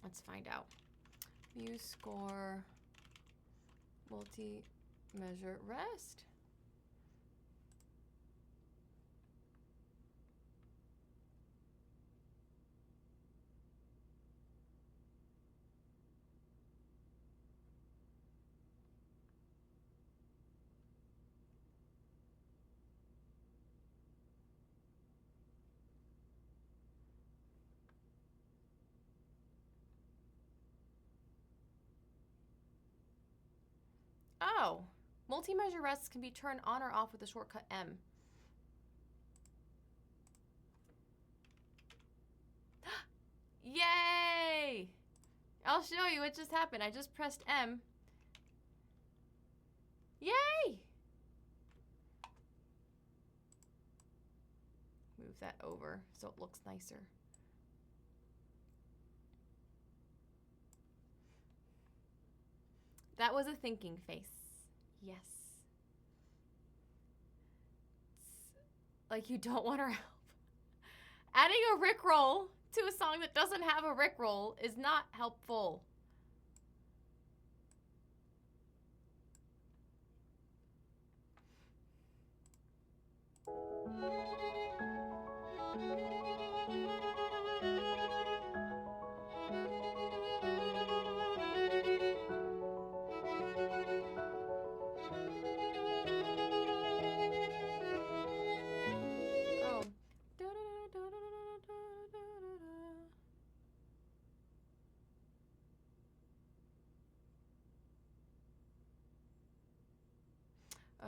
Let's find out. Muse score multi-measure rest. Oh, multi-measure rests can be turned on or off with the shortcut M. Yay! I'll show you what just happened. I just pressed M. Yay! Move that over so it looks nicer. That was a thinking face. Yes. It's like you don't want our help. Adding a rickroll to a song that doesn't have a rickroll is not helpful.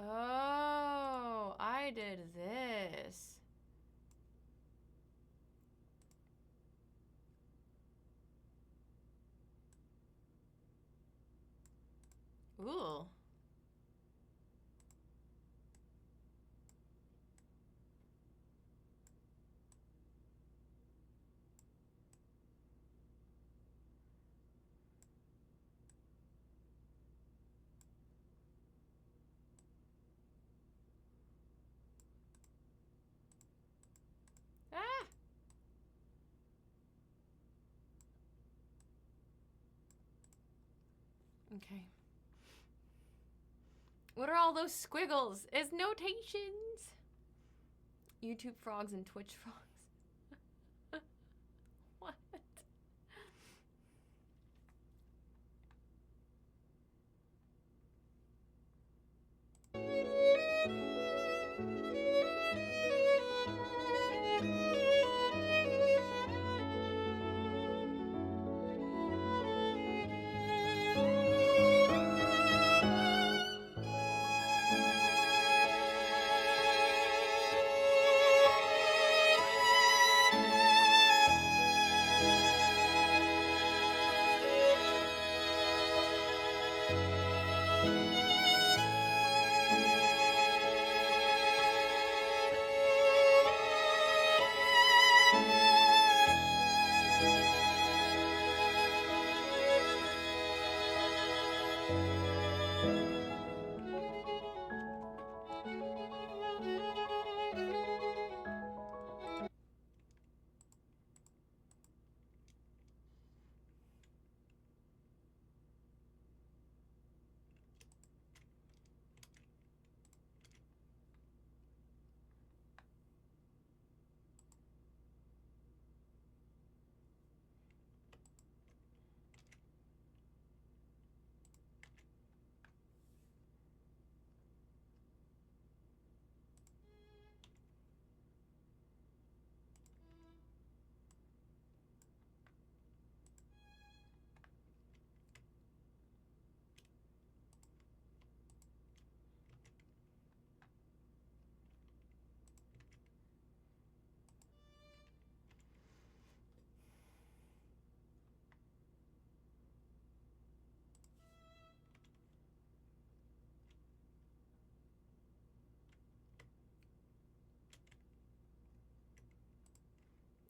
Oh, I did this. Ooh. Ah! Okay. What are all those squiggles? It's notations. YouTube frogs and Twitch frogs. What?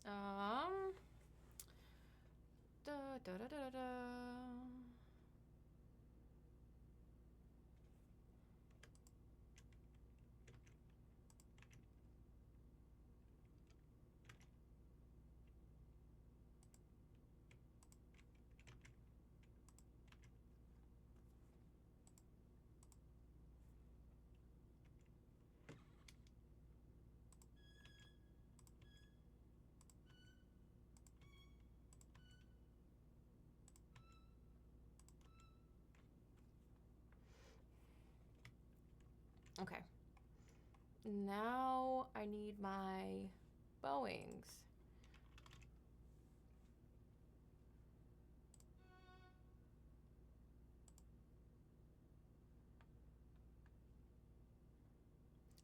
Um. Da da da da da. Okay. Now I need my bowings.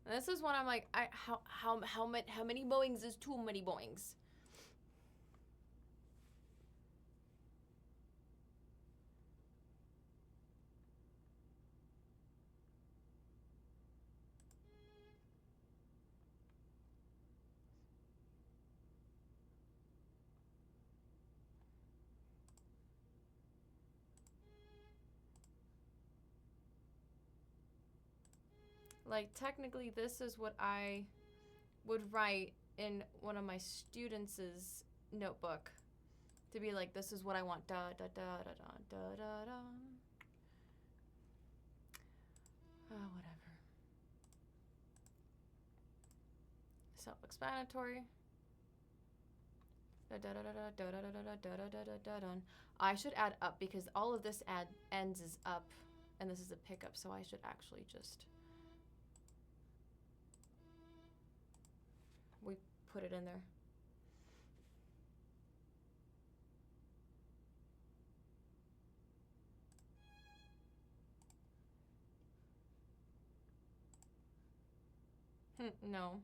And this is when I'm like, how many bowings is too many bowings? Like, technically, this is what I would write in one of my students' notebook to be like, this is what I want. Da da da da da da da da. Whatever. Self-explanatory. Da da da da da da da da da da da da da. I should add up because all of this ends is up, and this is a pickup, so I should actually just put it in there. No.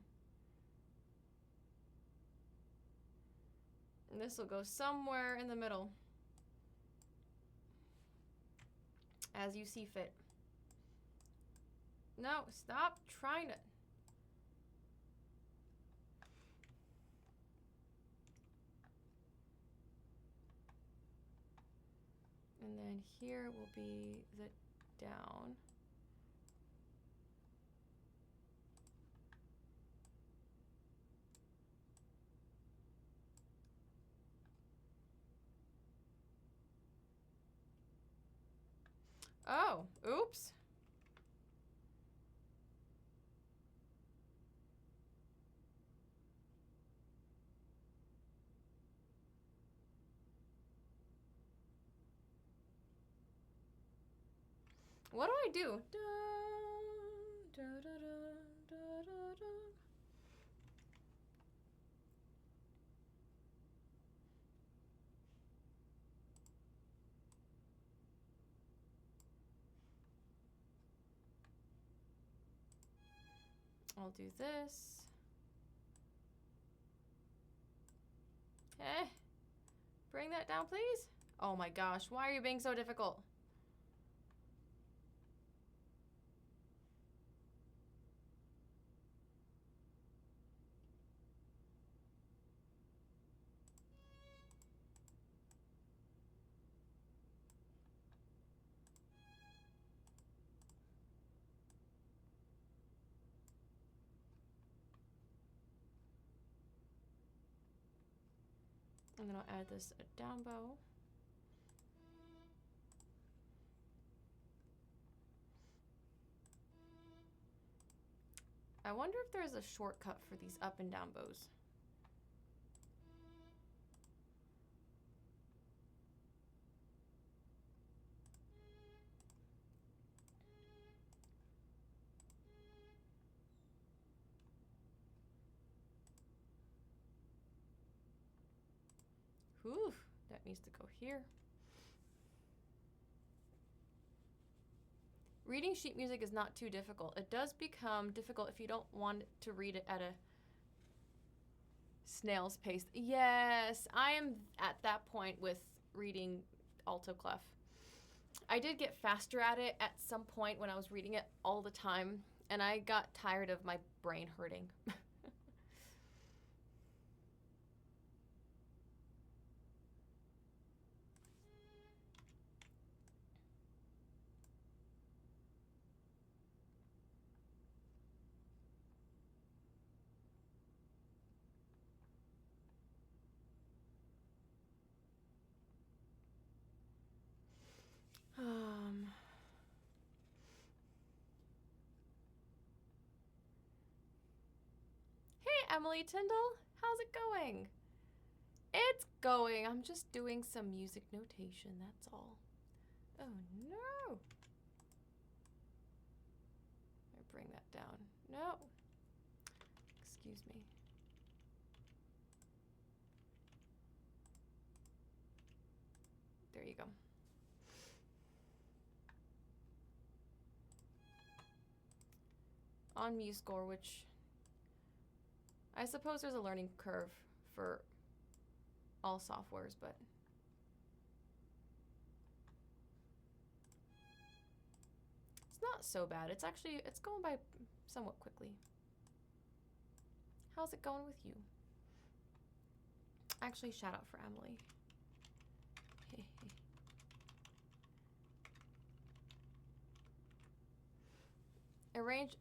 And this will go somewhere in the middle. As you see fit. No, stop trying to. And then here will be the down. Oh, oops. What do I do? Da, da, da, da, da, da, da. I'll do this. Eh. Bring that down, please. Oh my gosh, why are you being so difficult? And then I'll add this down bow. I wonder if there's a shortcut for these up and down bows. Whew, that needs to go here. Reading sheet music is not too difficult. It does become difficult if you don't want to read it at a snail's pace. Yes, I am at that point with reading alto clef. I did get faster at it at some point when I was reading it all the time, and I got tired of my brain hurting. Hey, Emily Tyndall, how's it going? It's going. I'm just doing some music notation, that's all. Oh no. I bring that down. No. Excuse me. There you go. On MuseScore, which I suppose there's a learning curve for all softwares, but it's not so bad. It's going by somewhat quickly. How's it going with you? Actually, shout out for Emily.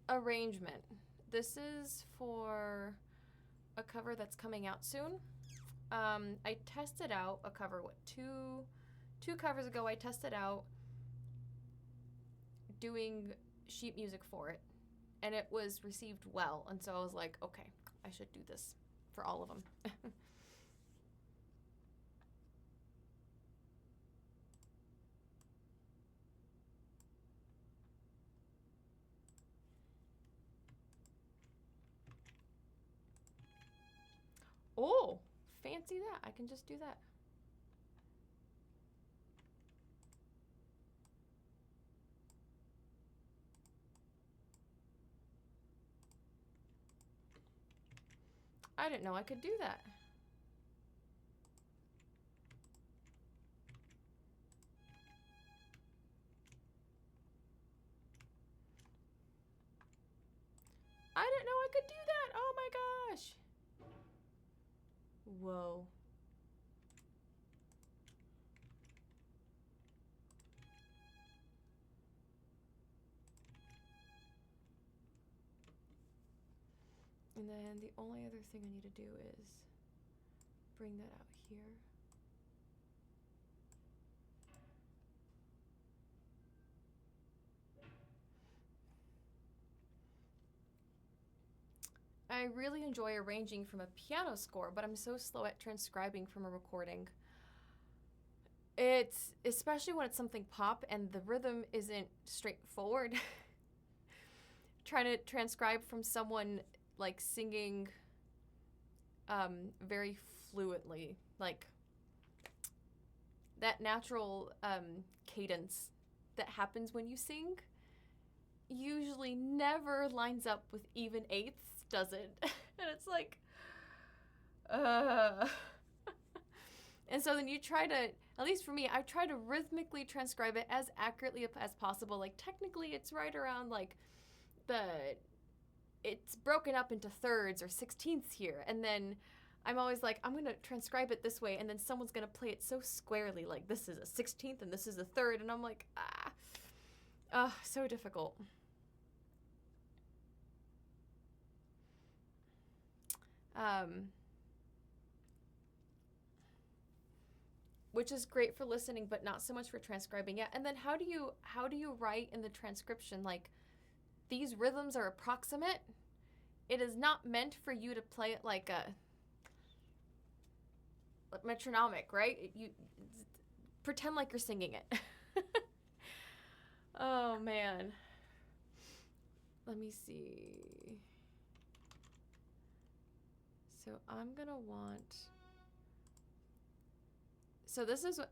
Arrangement. This is for a cover that's coming out soon. I tested out a cover, two covers ago. I tested out doing sheet music for it, and it was received well, and so I was like, okay, I should do this for all of them. Oh, fancy that. I can just do that. I didn't know I could do that. I didn't know I could do that. Oh my gosh. Whoa. And then the only other thing I need to do is bring that out here. I really enjoy arranging from a piano score, but I'm so slow at transcribing from a recording. It's, especially when it's something pop and the rhythm isn't straightforward. Trying to transcribe from someone like singing very fluently, like that natural cadence that happens when you sing usually never lines up with even eighths, does it? And it's like, and so then you try to, at least for me, I try to rhythmically transcribe it as accurately as possible. Like technically it's right around like it's broken up into thirds or sixteenths here. And then I'm always like, I'm going to transcribe it this way. And then someone's going to play it so squarely. Like this is a 16th and this is a third. And I'm like, so difficult. Which is great for listening, but not so much for transcribing. Yeah. And then how do you write in the transcription? Like these rhythms are approximate. It is not meant for you to play it like a metronomic, right? You pretend like you're singing it. Oh man. Let me see. So I'm gonna want. So this is what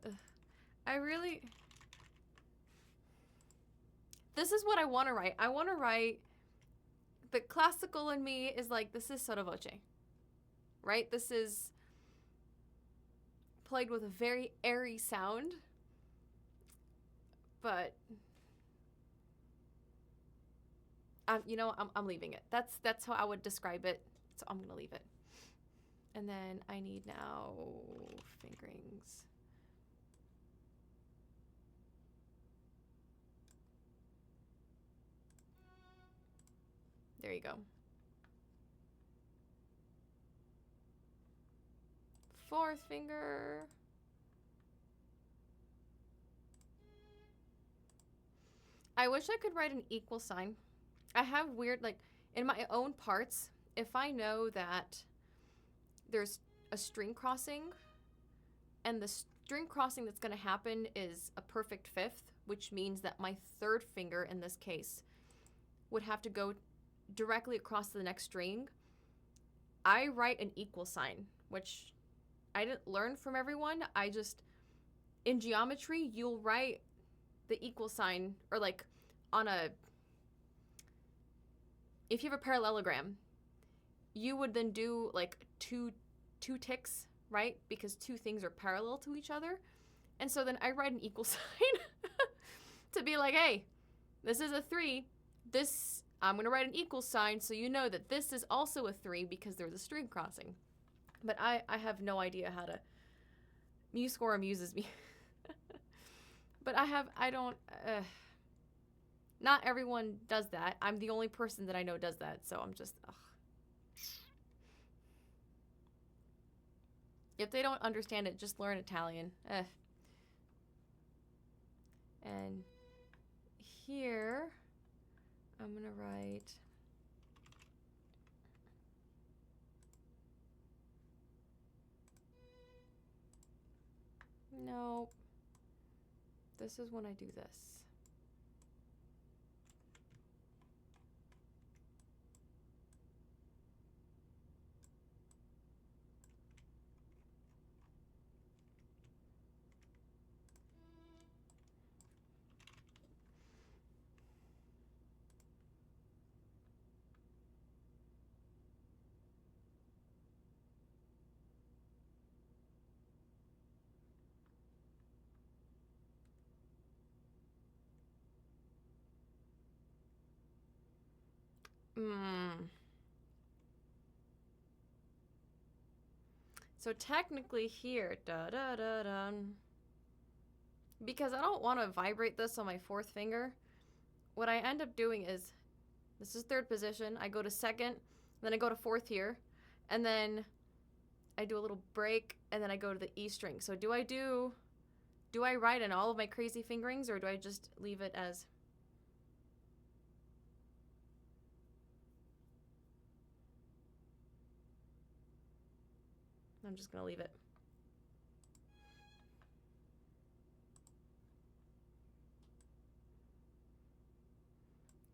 this is what I want to write. I want to write. The classical in me is like, this is sotto voce, right? This is played with a very airy sound, but I'm leaving it. That's how I would describe it. So I'm gonna leave it. And then I need now fingerings. There you go. Fourth finger. I wish I could write an equal sign. I have weird, like, in my own parts, if I know that there's a string crossing and the string crossing that's going to happen is a perfect fifth, which means that my third finger in this case would have to go directly across the next string, I write an equal sign, which I didn't learn from everyone. I just, in geometry, you'll write the equal sign, or like on a, if you have a parallelogram, you would then do like two ticks, right? Because two things are parallel to each other. And so then I write an equal sign to be like, hey, this is a 3. This, I'm going to write an equal sign so you know that this is also a 3 because there's a string crossing. But I have no idea how to. MuseScore amuses me. But not everyone does that. I'm the only person that I know does that, so I'm just, ugh. If they don't understand it, just learn Italian. And here, I'm gonna write. Nope. This is when I do this. So technically here, because I don't want to vibrate this on my fourth finger, what I end up doing is, this is third position, I go to second, then I go to fourth here, and then I do a little break, and then I go to the E string. So do I write in all of my crazy fingerings, or do I just leave it as... I'm just gonna leave it.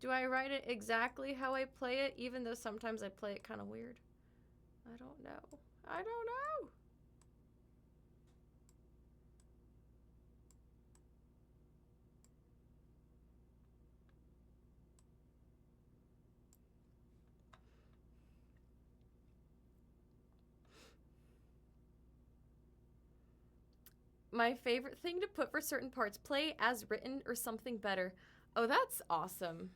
Do I write it exactly how I play it, even though sometimes I play it kind of weird? I don't know. I don't know. My favorite thing to put for certain parts, play as written or something better. Oh, that's awesome.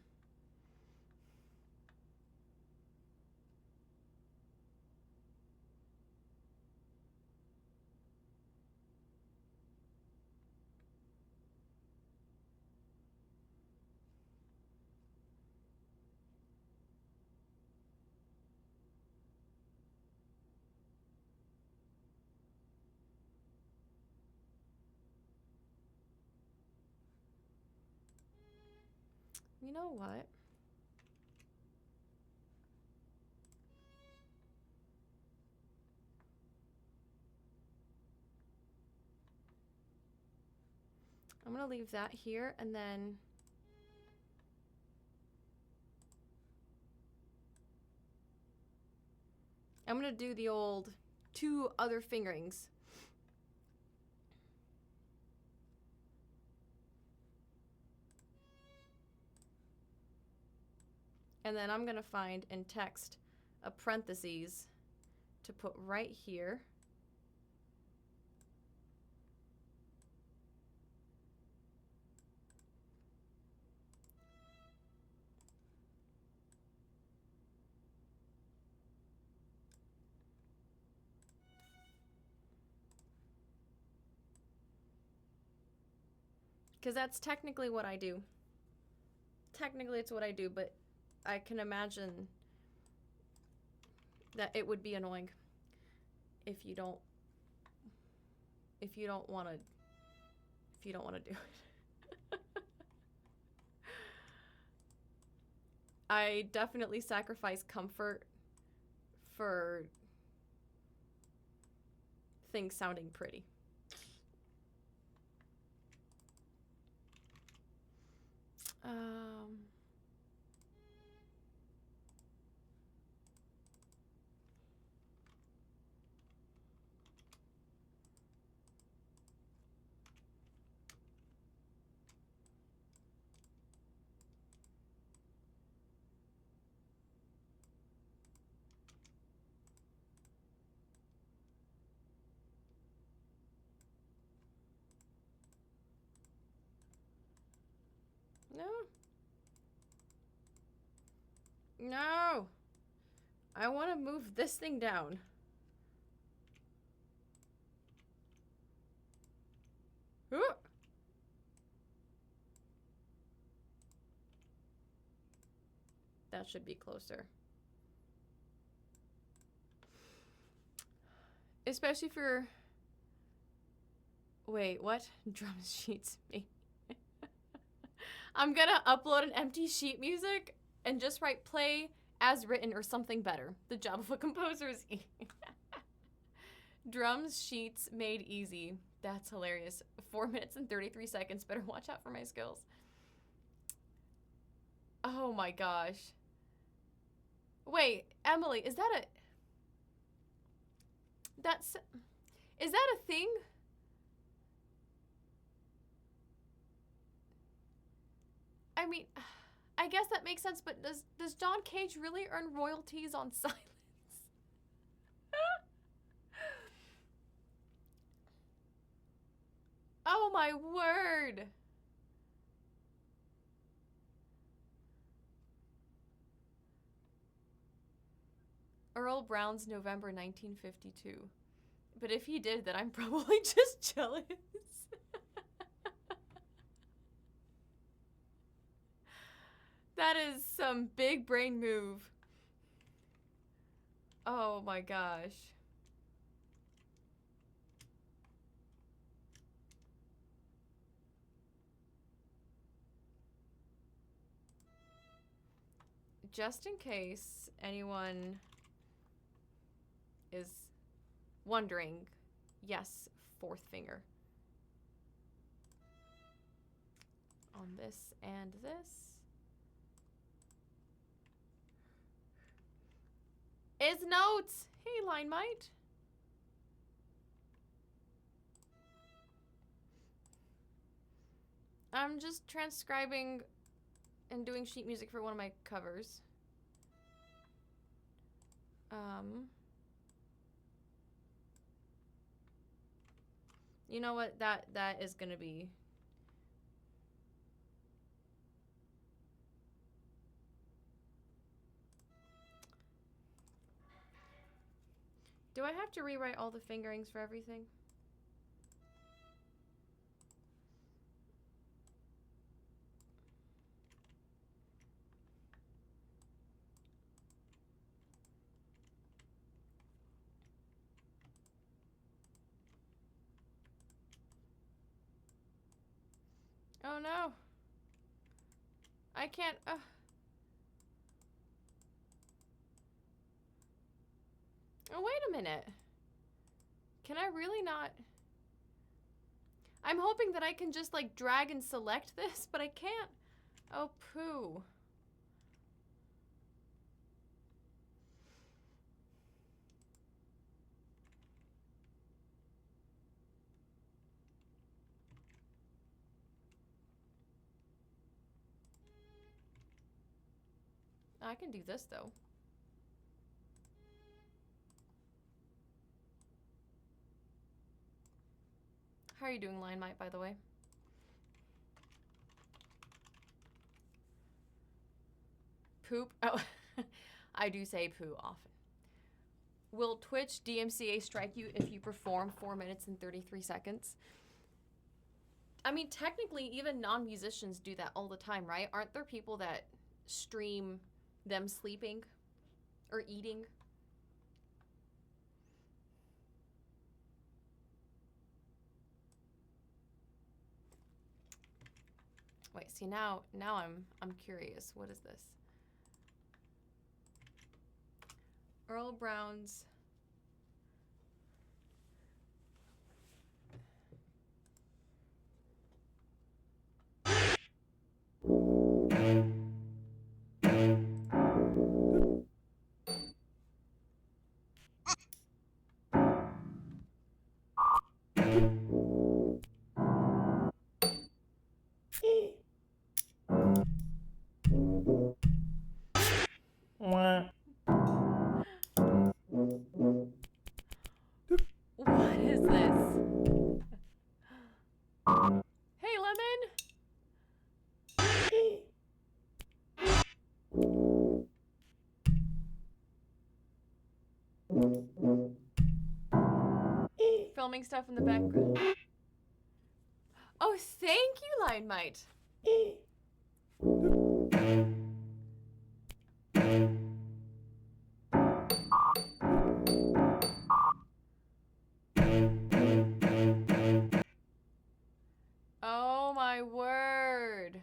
You know what? I'm gonna leave that here, and then I'm gonna do the old 2 other fingerings. And then I'm gonna find in text a parentheses to put right here. Because that's technically what I do. Technically it's what I do, but I can imagine that it would be annoying if you don't want to do it. I definitely sacrifice comfort for things sounding pretty. No. No. I want to move this thing down. Ooh. That should be closer. Especially for... Wait, what? Drum sheets me. I'm gonna upload an empty sheet music and just write play as written or something better. The job of a composer is drums sheets made easy. That's hilarious. 4 minutes and 33 seconds. Better watch out for my skills. Oh my gosh. Wait, Emily, is that is that a thing? I mean, I guess that makes sense, but does John Cage really earn royalties on silence? Oh my word. Earl Brown's November 1952. But if he did, then I'm probably just jealous. That is some big brain move. Oh my gosh. Just in case anyone is wondering, yes, fourth finger. On this and this. Is notes! Hey, Line Mite. I'm just transcribing and doing sheet music for one of my covers. You know what? That is gonna be. Do I have to rewrite all the fingerings for everything? Oh no. I can't. Oh, wait a minute. Can I really not? I'm hoping that I can just like drag and select this, but I can't. Oh, poo. I can do this though. How are you doing, Line Mite, by the way? Poop? Oh, I do say poo often. Will Twitch DMCA strike you if you perform 4 minutes and 33 seconds? I mean, technically, even non-musicians do that all the time, right? Aren't there people that stream them sleeping or eating? Wait, see now I'm curious. What is this? Earl Brown's What is this? Hey, Lemon! Filming stuff in the background. Oh, thank you, Line Mite. Oh my word.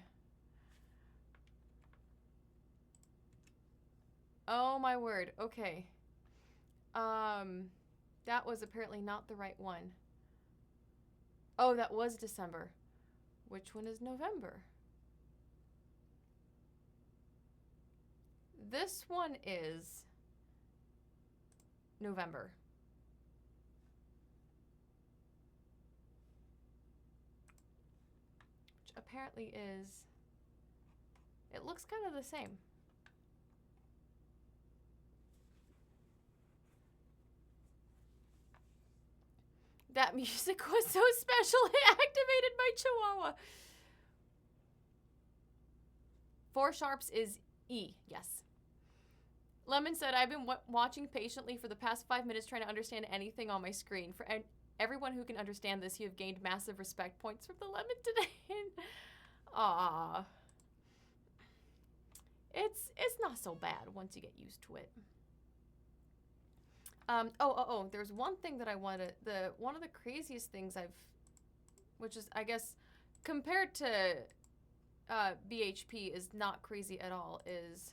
Oh my word. Okay. That was apparently not the right one. Oh, that was December. Which one is November? This one is November. Which apparently is, it looks kind of the same. That music was so special, it activated my chihuahua. 4 sharps is E, yes. Lemon said, I've been watching patiently for the past 5 minutes trying to understand anything on my screen. For everyone who can understand this, you have gained massive respect points from the Lemon today. Aww. It's not so bad once you get used to it. There's one thing that I wanted, one of the craziest things which is, I guess, compared to BHP is not crazy at all, is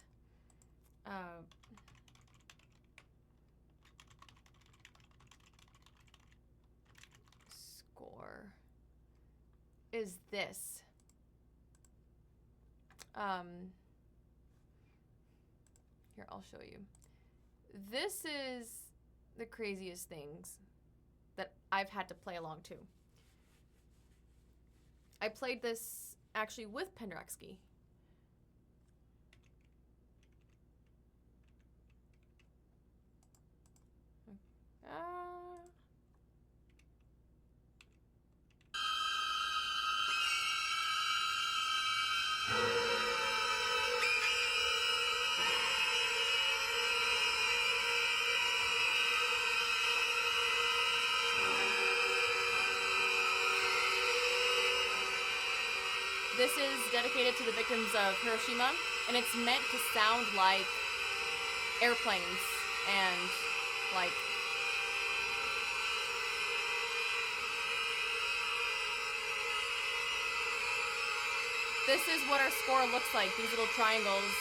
score is this. Here, I'll show you. This is the craziest things that I've had to play along to. I played this actually with Penderecki. This is dedicated to the victims of Hiroshima, and it's meant to sound like airplanes and like this is what our score looks like, these little triangles.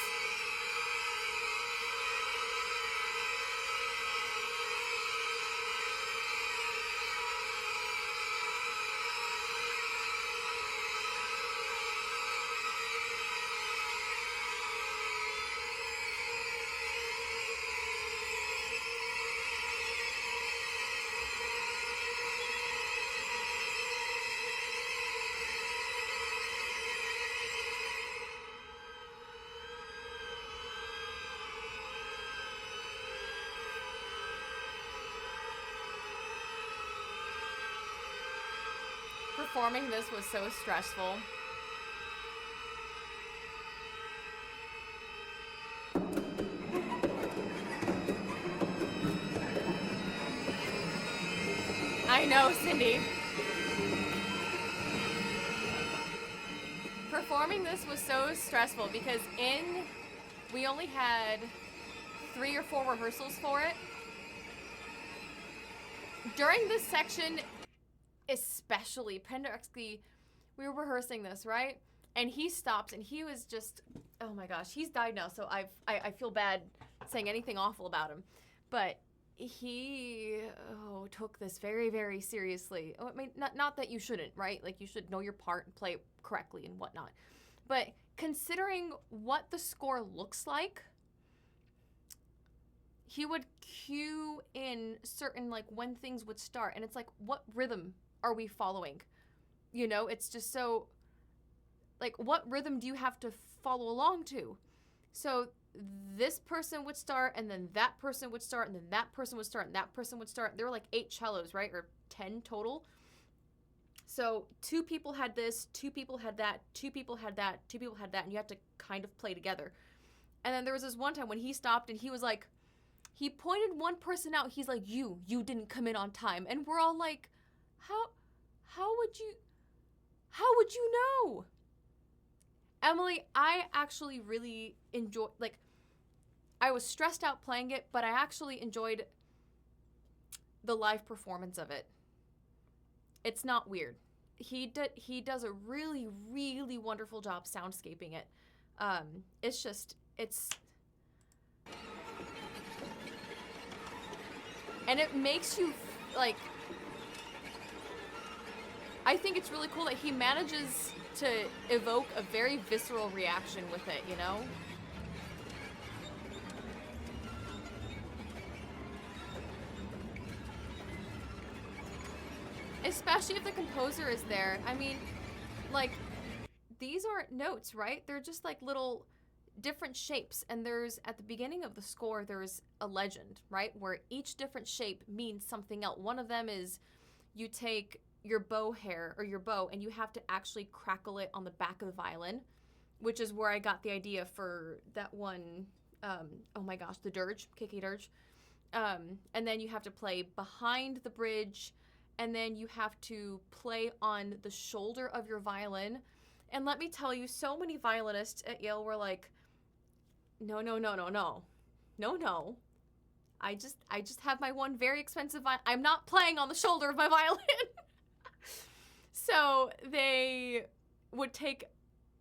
Performing this was so stressful. I know, Cindy. Performing this was so stressful because we only had 3 or 4 rehearsals for it. During this section, especially, Penderecki, we were rehearsing this, right? And he stops and he was just, oh my gosh, he's died now, so I feel bad saying anything awful about him. But he took this very, very seriously. I mean, not that you shouldn't, right? Like, you should know your part and play it correctly and whatnot. But considering what the score looks like, he would cue in certain, like, when things would start. And it's like, what rhythm are we following? You know, it's just so, like, what rhythm do you have to follow along to? So this person would start, and then that person would start, and then that person would start, and that person would start. There were like 8 cellos, right? Or 10 total. So 2 people had this, 2 people had that, 2 people had that, 2 people had that, and you had to kind of play together. And then there was this one time when he stopped and he was like, he pointed one person out. He's like, you didn't come in on time. And we're all like, how would you know? Emily, I actually really enjoyed, like, I was stressed out playing it, but I actually enjoyed the live performance of it. It's not weird. He does a really, really wonderful job soundscaping it. And it makes you, like, I think it's really cool that he manages to evoke a very visceral reaction with it, you know? Especially if the composer is there. I mean, like, these aren't notes, right? They're just like little different shapes. And there's, at the beginning of the score, there's a legend, right? Where each different shape means something else. One of them is you take your bow hair or your bow and you have to actually crackle it on the back of the violin, which is where I got the idea for that one oh my gosh, the dirge, KK dirge. And then you have to play behind the bridge, and then you have to play on the shoulder of your violin. And let me tell you, so many violinists at Yale were like, no, no, no, no, no. No, no. I just have my one very expensive violin. I'm not playing on the shoulder of my violin. So they would take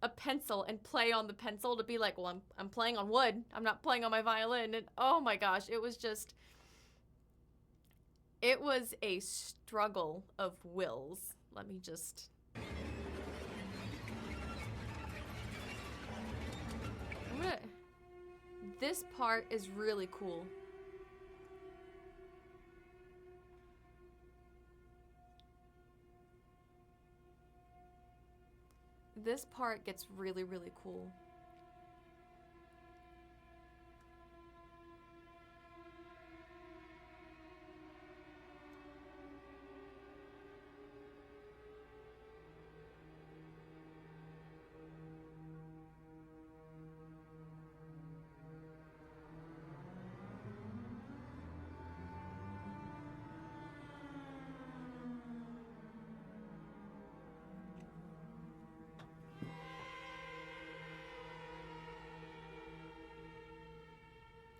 a pencil and play on the pencil to be like, well, I'm playing on wood. I'm not playing on my violin. And oh my gosh, it was a struggle of wills. Let me just... This part is really cool. This part gets really, really cool.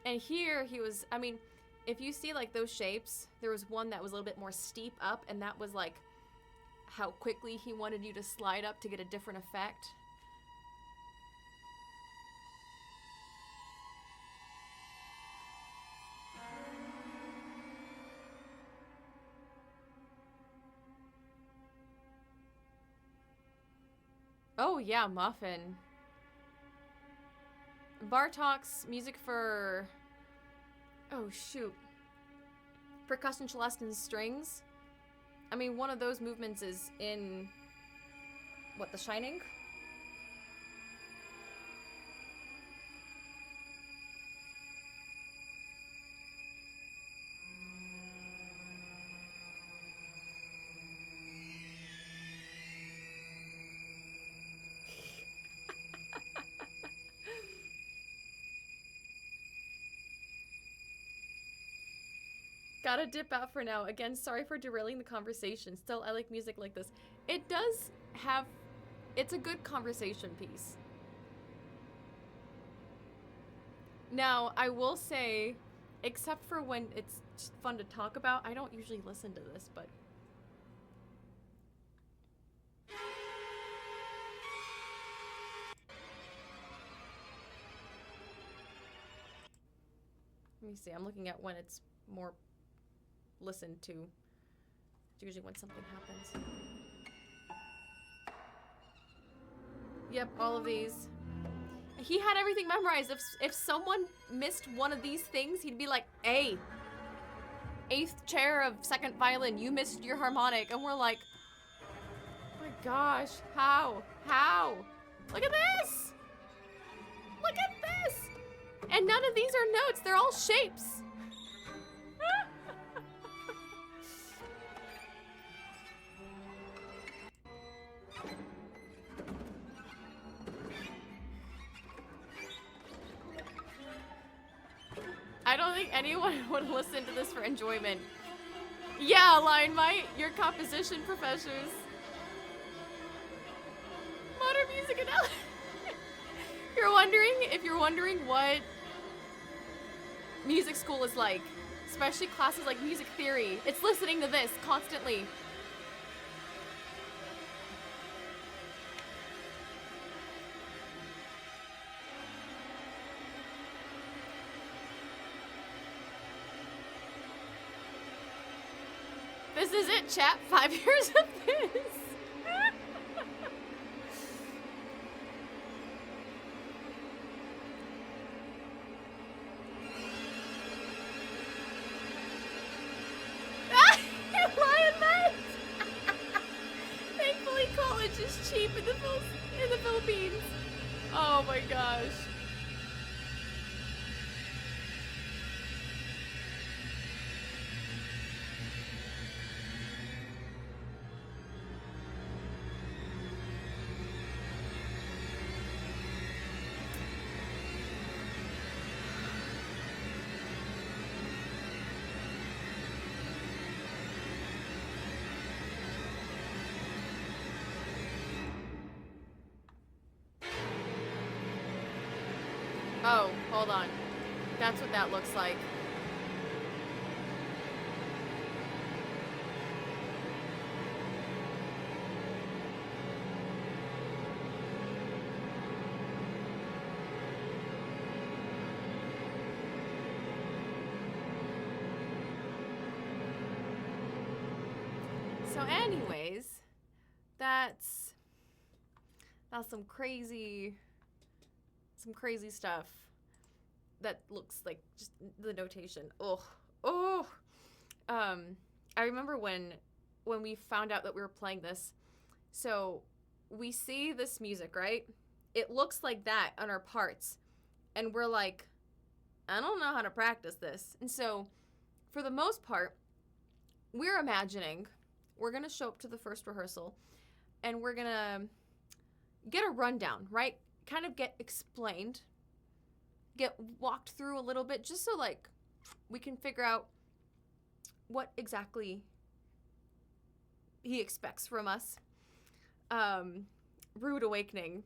And here he was, I mean, if you see like those shapes, there was one that was a little bit more steep up, and that was like how quickly he wanted you to slide up to get a different effect. Oh yeah, Muffin. Bartok's music for... Oh, shoot. Percussion, celeste, and strings. I mean, one of those movements is in... What, The Shining? Gotta dip out for now. Again, sorry for derailing the conversation. Still, I like music like this. It does have... It's a good conversation piece. Now, I will say, except for when it's just fun to talk about, I don't usually listen to this, but... Let me see, I'm looking at when it's more listened to. It's usually when something happens. Yep, all of these. He had everything memorized. If someone missed one of these things, he'd be like, hey, 8th chair of 2nd violin, you missed your harmonic. And we're like, oh my gosh, how? How? Look at this! Look at this! And none of these are notes, they're all shapes. I don't think anyone would listen to this for enjoyment. Yeah, Line Mite, your composition professors. Modern music and if you're wondering what music school is like, especially classes like music theory, it's listening to this constantly. This is it, chat. 5 years of this. Lion Knight! Thankfully, college is cheap in the Philippines. Oh my gosh. Oh, hold on. That's what that looks like. So anyways, that's some crazy stuff that looks like just the notation. Oh. I remember when we found out that we were playing this. So we see this music, right? It looks like that on our parts, and we're like, I don't know how to practice this. And so, for the most part, we're imagining we're gonna show up to the first rehearsal, and we're gonna get a rundown, right? Kind of get explained, get walked through a little bit, just so like we can figure out what exactly he expects from us. Rude awakening.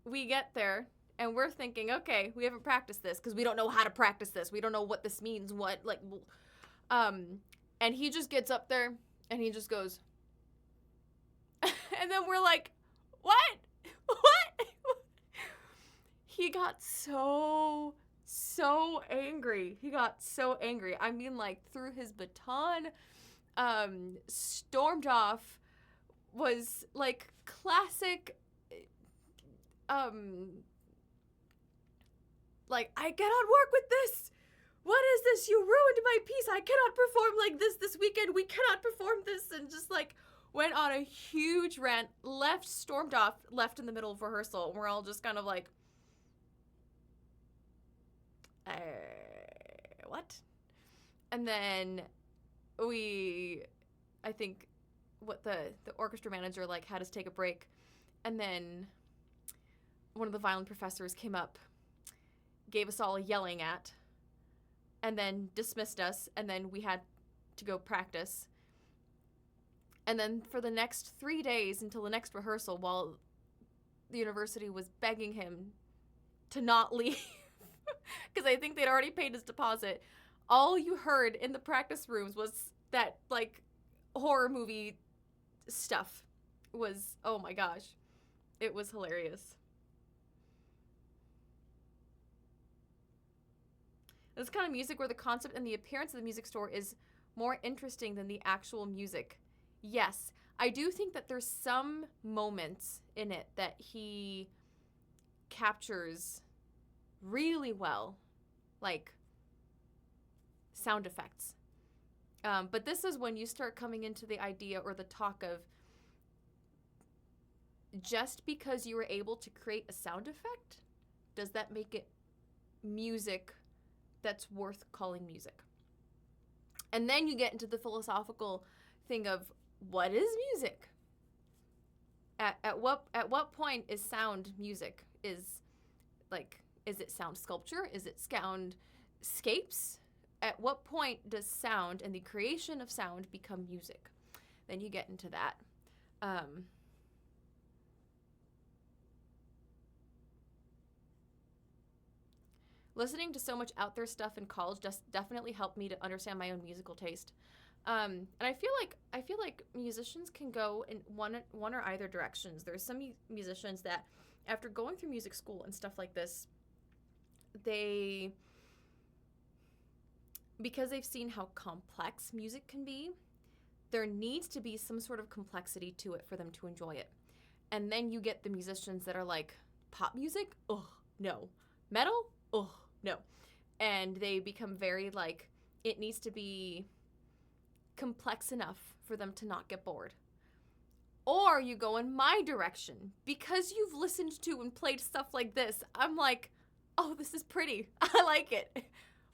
We get there and we're thinking, okay, we haven't practiced this because we don't know how to practice this. We don't know what this means. And he just gets up there and he just goes, and then we're like, what? He got so angry. I mean, like, threw his baton, stormed off, was like classic, like, I cannot work with this. What is this? You ruined my piece. I cannot perform like this weekend. We cannot perform this. And just like went on a huge rant, stormed off, left in the middle of rehearsal. And we're all just kind of like, what? And then I think what the orchestra manager like had us take a break, and then one of the violin professors came up, gave us all a yelling at, and then dismissed us, and then we had to go practice. And then for the next 3 days until the next rehearsal, while the university was begging him to not leave, because I think they'd already paid his deposit, all you heard in the practice rooms was that, like, horror movie stuff. Was, oh my gosh, it was hilarious. This kind of music where the concept and the appearance of the music store is more interesting than the actual music. Yes, I do think that there's some moments in it that he captures really well, like sound effects. But this is when you start coming into the idea or the talk of, just because you were able to create a sound effect, does that make it music that's worth calling music? And then you get into the philosophical thing of, what is music? At what point is sound music? Is it sound sculpture? Is it soundscapes? At what point does sound and the creation of sound become music? Then you get into that. Listening to so much out there stuff in college just definitely helped me to understand my own musical taste. And I feel like musicians can go in one or either directions. There's some musicians that, after going through music school and stuff like this, because they've seen how complex music can be, there needs to be some sort of complexity to it for them to enjoy it. And then you get the musicians that are like, pop music? Ugh, no. Metal? Ugh, no. And they become very like, it needs to be complex enough for them to not get bored. Or you go in my direction. Because you've listened to and played stuff like this, I'm like, oh, this is pretty. I like it.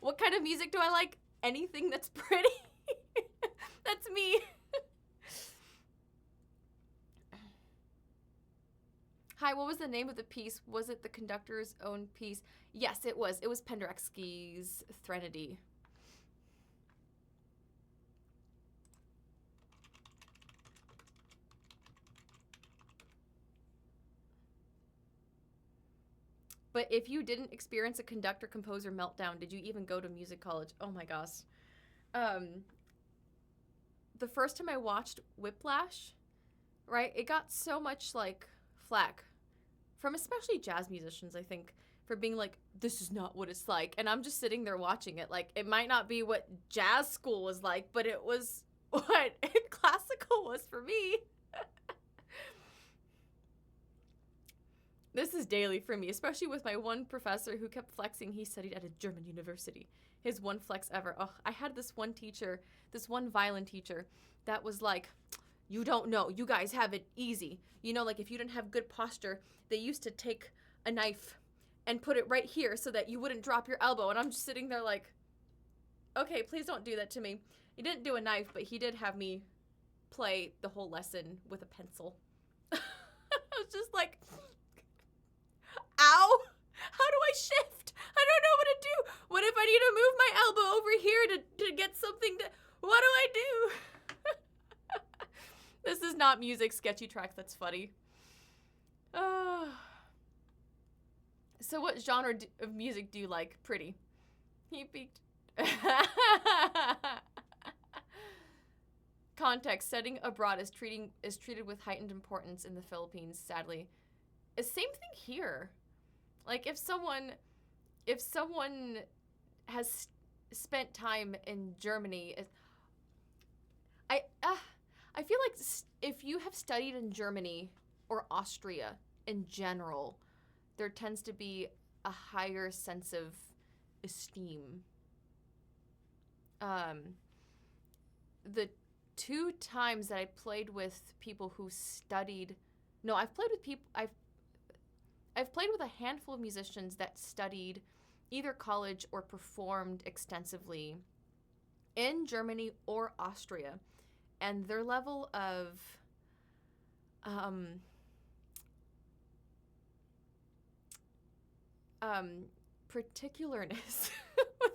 What kind of music do I like? Anything that's pretty. That's me. Hi, what was the name of the piece? Was it the conductor's own piece? Yes, it was. It was Penderecki's Threnody. But if you didn't experience a conductor composer meltdown, did you even go to music college? Oh my gosh. The first time I watched Whiplash, right, it got so much like flack from especially jazz musicians, I think, for being like, this is not what it's like. And I'm just sitting there watching it. Like, it might not be what jazz school was like, but it was what classical was for me. This is daily for me, especially with my one professor who kept flexing he studied at a German university. His one flex ever. Oh, I had this one teacher, this one violin teacher, that was like, you don't know, you guys have it easy. You know, like if you didn't have good posture, they used to take a knife and put it right here so that you wouldn't drop your elbow. And I'm just sitting there like, okay, please don't do that to me. He didn't do a knife, but he did have me play the whole lesson with a pencil. I was just like, ow, how do I shift? I don't know what to do. What if I need to move my elbow over here to get something to, what do I do? This is not music, sketchy track, that's funny. So what genre of music do you like? Pretty. He peaked. Context, studying abroad is treated with heightened importance in the Philippines, sadly. Same thing here. Like if someone has spent time in Germany, I feel like if you have studied in Germany or Austria in general, there tends to be a higher sense of esteem. The 2 times that I played with people who studied, no, I've played with a handful of musicians that studied either college or performed extensively in Germany or Austria, and their level of particularness with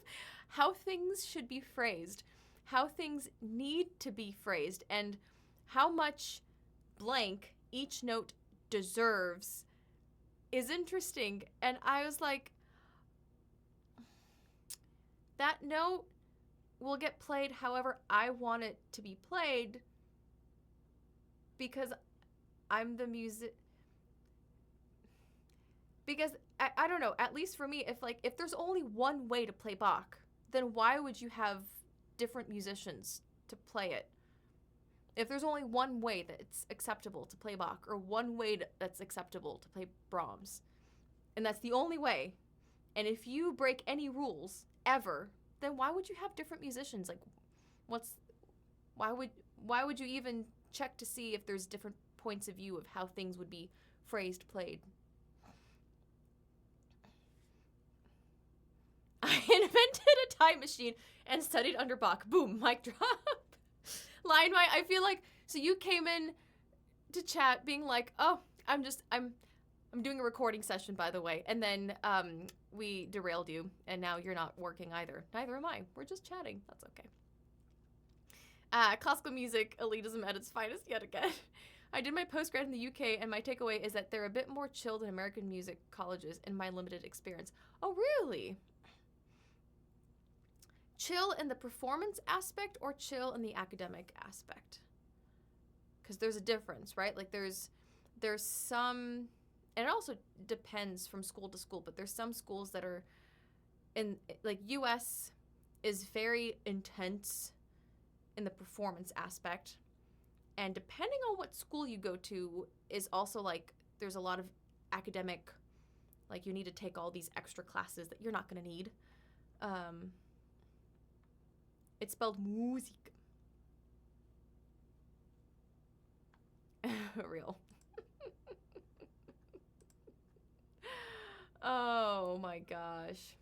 how things should be phrased, how things need to be phrased, and how much blank each note deserves is interesting. And I was like, that note will get played however I want it to be played because I'm the music. Because I don't know, at least for me, if there's only one way to play Bach, then why would you have different musicians to play it? If there's only one way that it's acceptable to play Bach, or one way that's acceptable to play Brahms, and that's the only way, and if you break any rules ever, then why would you have different musicians? Like, why would you even check to see if there's different points of view of how things would be phrased, played? I invented a time machine and studied under Bach. Boom, mic drop. Line right. I feel like, so you came in to chat being like, oh, I'm doing a recording session, by the way. And then we derailed you, and now you're not working either. Neither am I. We're just chatting. That's okay. Classical music, elitism at its finest yet again. I did my postgrad in the UK, and my takeaway is that they're a bit more chill than American music colleges in my limited experience. Oh, really? Chill in the performance aspect or chill in the academic aspect? Because there's a difference, right? Like there's some, and it also depends from school to school, but there's some schools that are in, like US is very intense in the performance aspect. And depending on what school you go to is also like, there's a lot of academic, like you need to take all these extra classes that you're not going to need. It's spelled Musik. Real. Oh my gosh.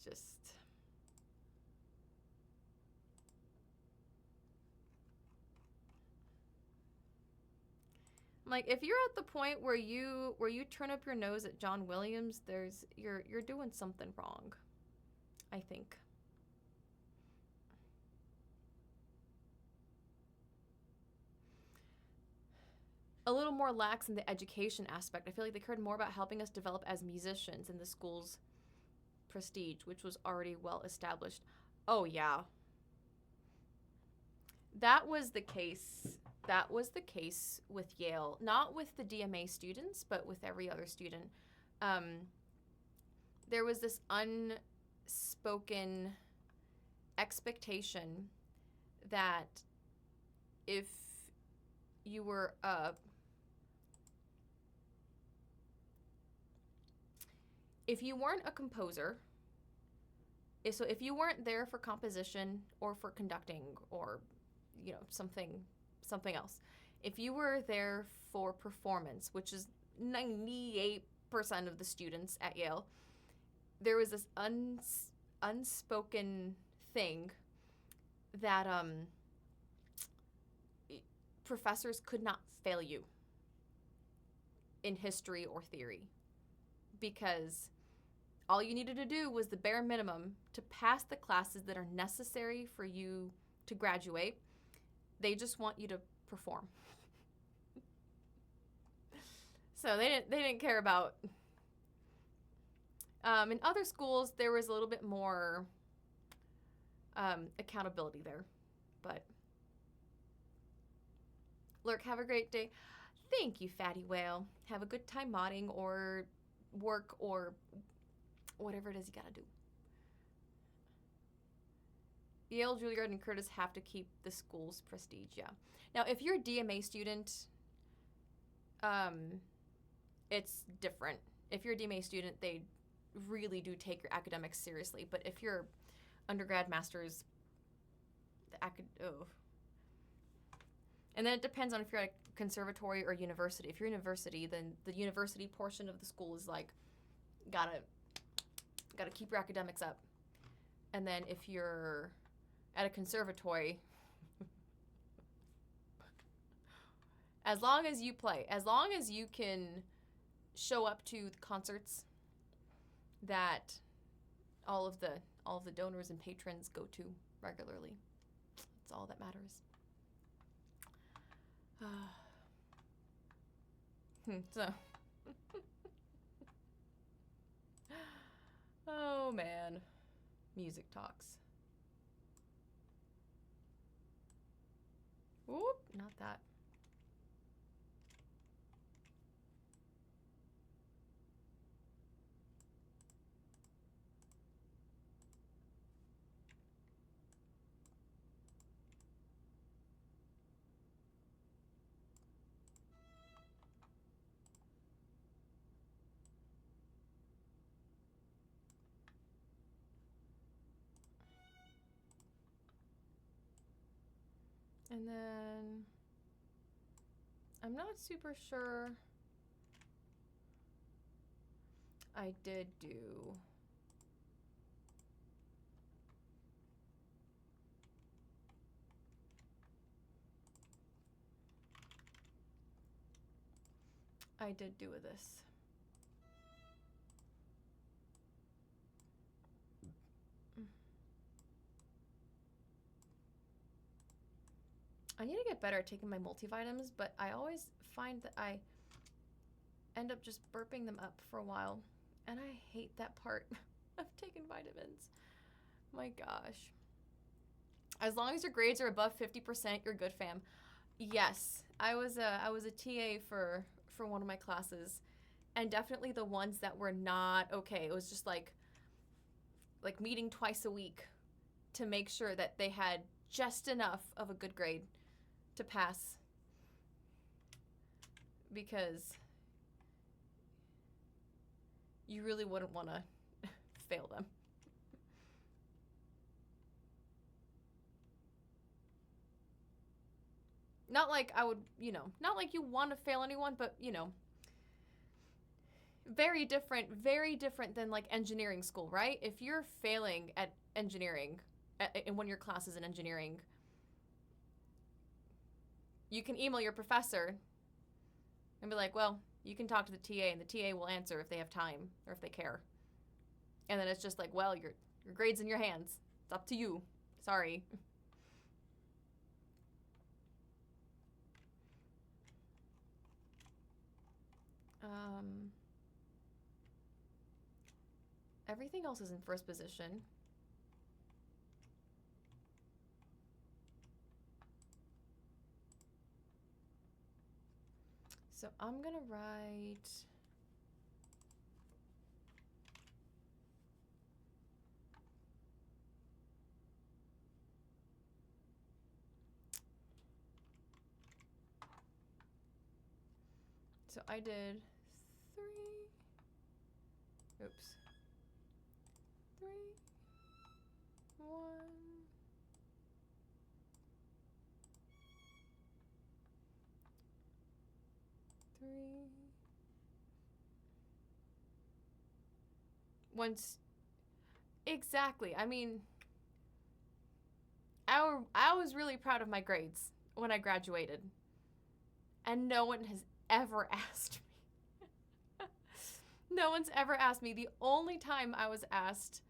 Just... Like, if you're at the point where you turn up your nose at John Williams, you're doing something wrong, I think. a little more lax in the education aspect. I feel like they cared more about helping us develop as musicians in the school's prestige, which was already well established. Oh, yeah. That was the case. That was the case with Yale. Not with the DMA students, but with every other student. There was this unspoken expectation that if you were if you weren't a composer, so if you weren't there for composition or for conducting or, you know, something else, if you were there for performance, which is 98% of the students at Yale, there was this unspoken thing that professors could not fail you in history or theory, because all you needed to do was the bare minimum to pass the classes that are necessary for you to graduate. They just want you to perform. So they didn't care about. In other schools, there was a little bit more accountability there, but Lurk, have a great day. Thank you, Fatty Whale. Have a good time modding or work or whatever it is you gotta do. Yale, Juilliard, and Curtis have to keep the school's prestige, yeah. Now, if you're a DMA student, it's different. If you're a DMA student, they really do take your academics seriously. But if you're undergrad, master's, and then it depends on if you're at a conservatory or university. If you're a university, then the university portion of the school is like, gotta keep your academics up. And then if you're at a conservatory, as long as you play, as long as you can show up to the concerts that all of the donors and patrons go to regularly, that's all that matters. So oh man, music talks. Whoop, not that. And then I'm not super sure. I did do this. I need to get better at taking my multivitamins, but I always find that I end up just burping them up for a while, and I hate that part of taking vitamins. My gosh. As long as your grades are above 50%, you're good, fam. Yes, I was a TA for one of my classes, and definitely the ones that were not okay. It was just like meeting twice a week to make sure that they had just enough of a good grade to pass, because you really wouldn't want to fail them. Not like I would, not like you want to fail anyone, but, very different than like engineering school, right? If you're failing at engineering, in one of your classes in engineering, you can email your professor and be like, well, you can talk to the TA, and the TA will answer if they have time or if they care. And then it's just like, well, your grade's in your hands. It's up to you. Sorry. Everything else is in first position. So I'm gonna write... So I did 3, oops, 3, 1, 3. Once, exactly. I mean, I was really proud of my grades when I graduated. And no one has ever asked me. No one's ever asked me. The only time I was asked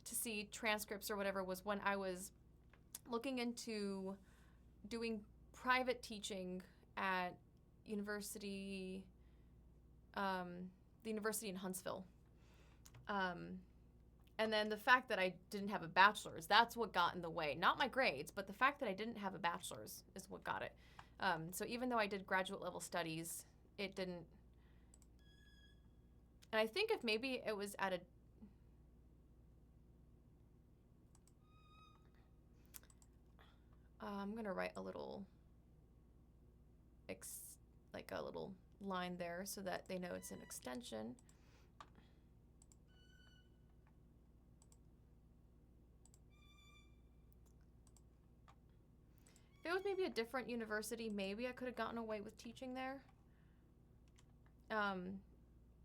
to see transcripts or whatever was when I was looking into doing private teaching at university, the university in Huntsville. And then the fact that I didn't have a bachelor's, that's what got in the way. Not my grades, but the fact that I didn't have a bachelor's is what got it. So even though I did graduate level studies, it didn't. And I think if maybe it was at a... I'm going to write a little, like a little line there so that they know it's an extension. If it was maybe a different university, maybe I could have gotten away with teaching there.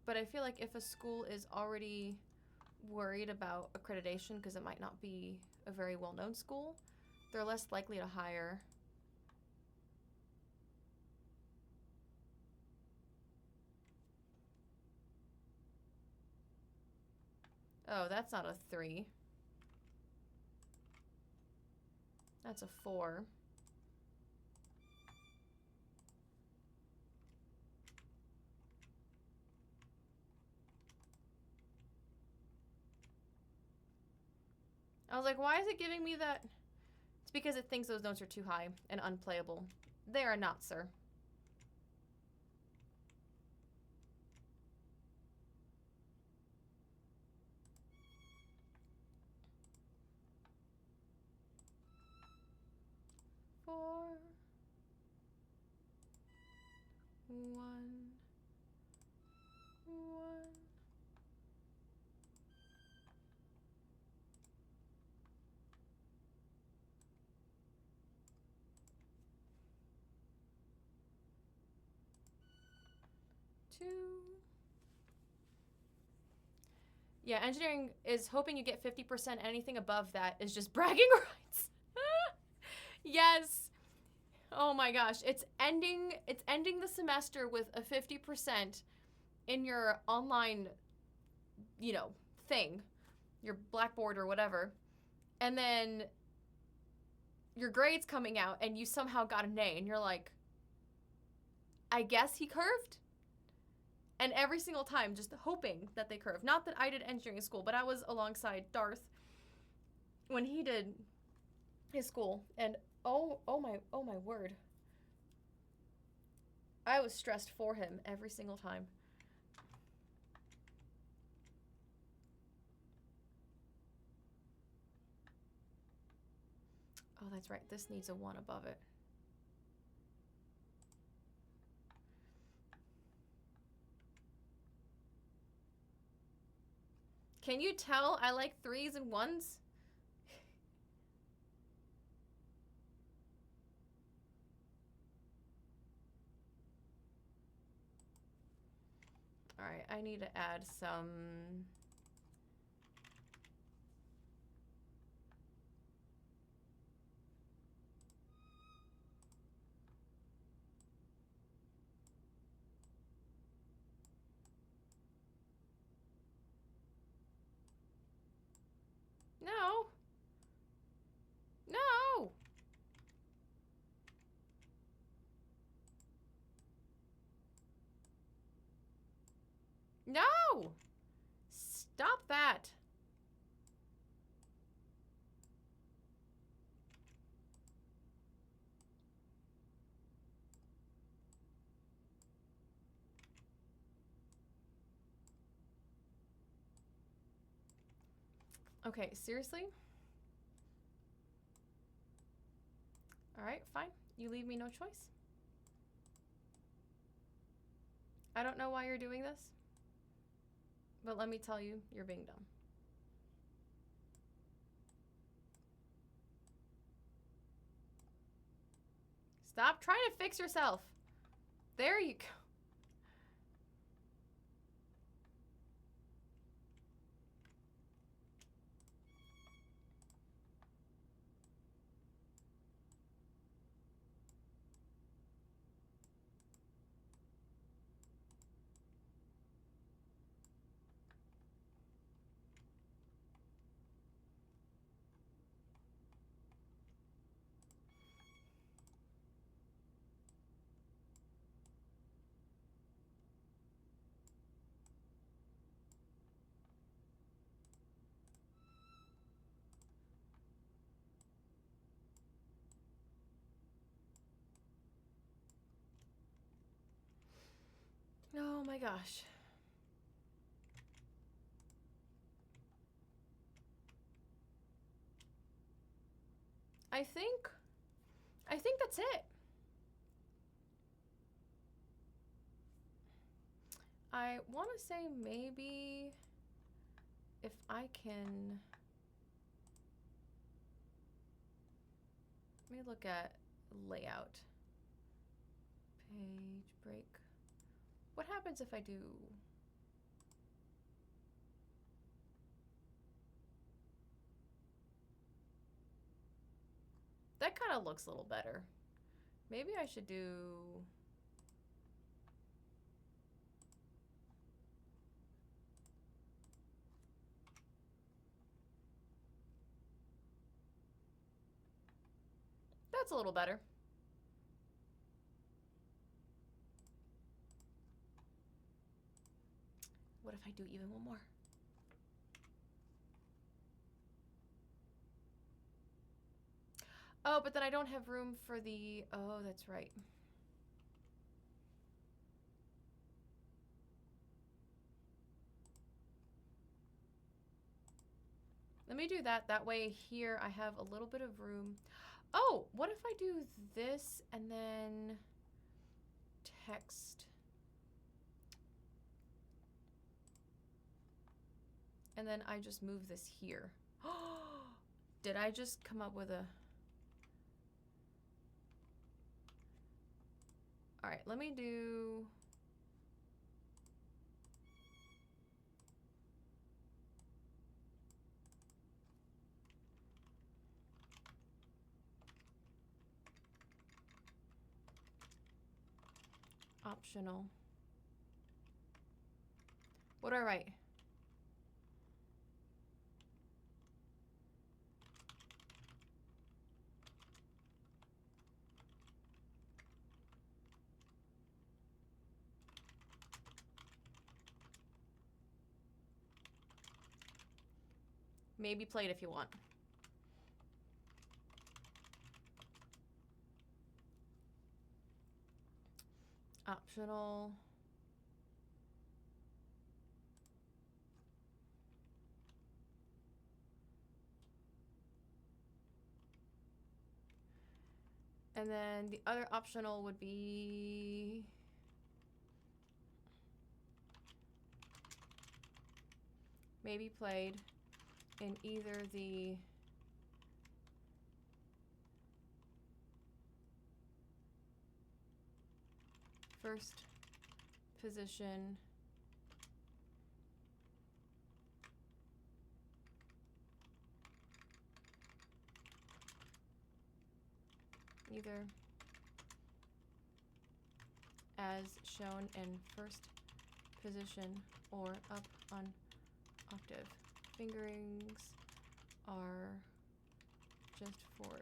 But I feel like if a school is already worried about accreditation because it might not be a very well-known school, they're less likely to hire. Oh, that's not a 3. That's a 4. I was like, why is it giving me that? It's because it thinks those notes are too high and unplayable. They are not, sir. Four, 1, 1. 2. Yeah, engineering is hoping you get 50%. Anything above that is just bragging rights. Yes. Oh my gosh, it's ending the semester with a 50% in your online, thing, your Blackboard or whatever. And then your grades coming out and you somehow got an A and you're like, I guess he curved? And every single time just hoping that they curve. Not that I did engineering school, but I was alongside Darth when he did his school, and oh my word. I was stressed for him every single time. Oh, that's right. This needs a 1 above it. Can you tell I like 3s and 1s? All right, I need to add some... No. No. No. Stop that. Okay, seriously? Alright, fine. You leave me no choice. I don't know why you're doing this, but let me tell you, you're being dumb. Stop trying to fix yourself. There you go. Oh my gosh. I think that's it. I want to say maybe if I can, let me look at layout. Page break. What happens if I do? That kind of looks a little better. Maybe I should do... That's a little better. What if I do even one more? Oh, but then I don't have room for the... Oh, that's right. Let me do that. That way here I have a little bit of room. Oh, what if I do this and then text? And then I just move this here. Did I just come up with a... All right, let me do... Optional. What do I write? Maybe play it if you want. Optional. And then the other optional would be... maybe played in either the first position either as shown in first position or up on octave. Fingerings are just for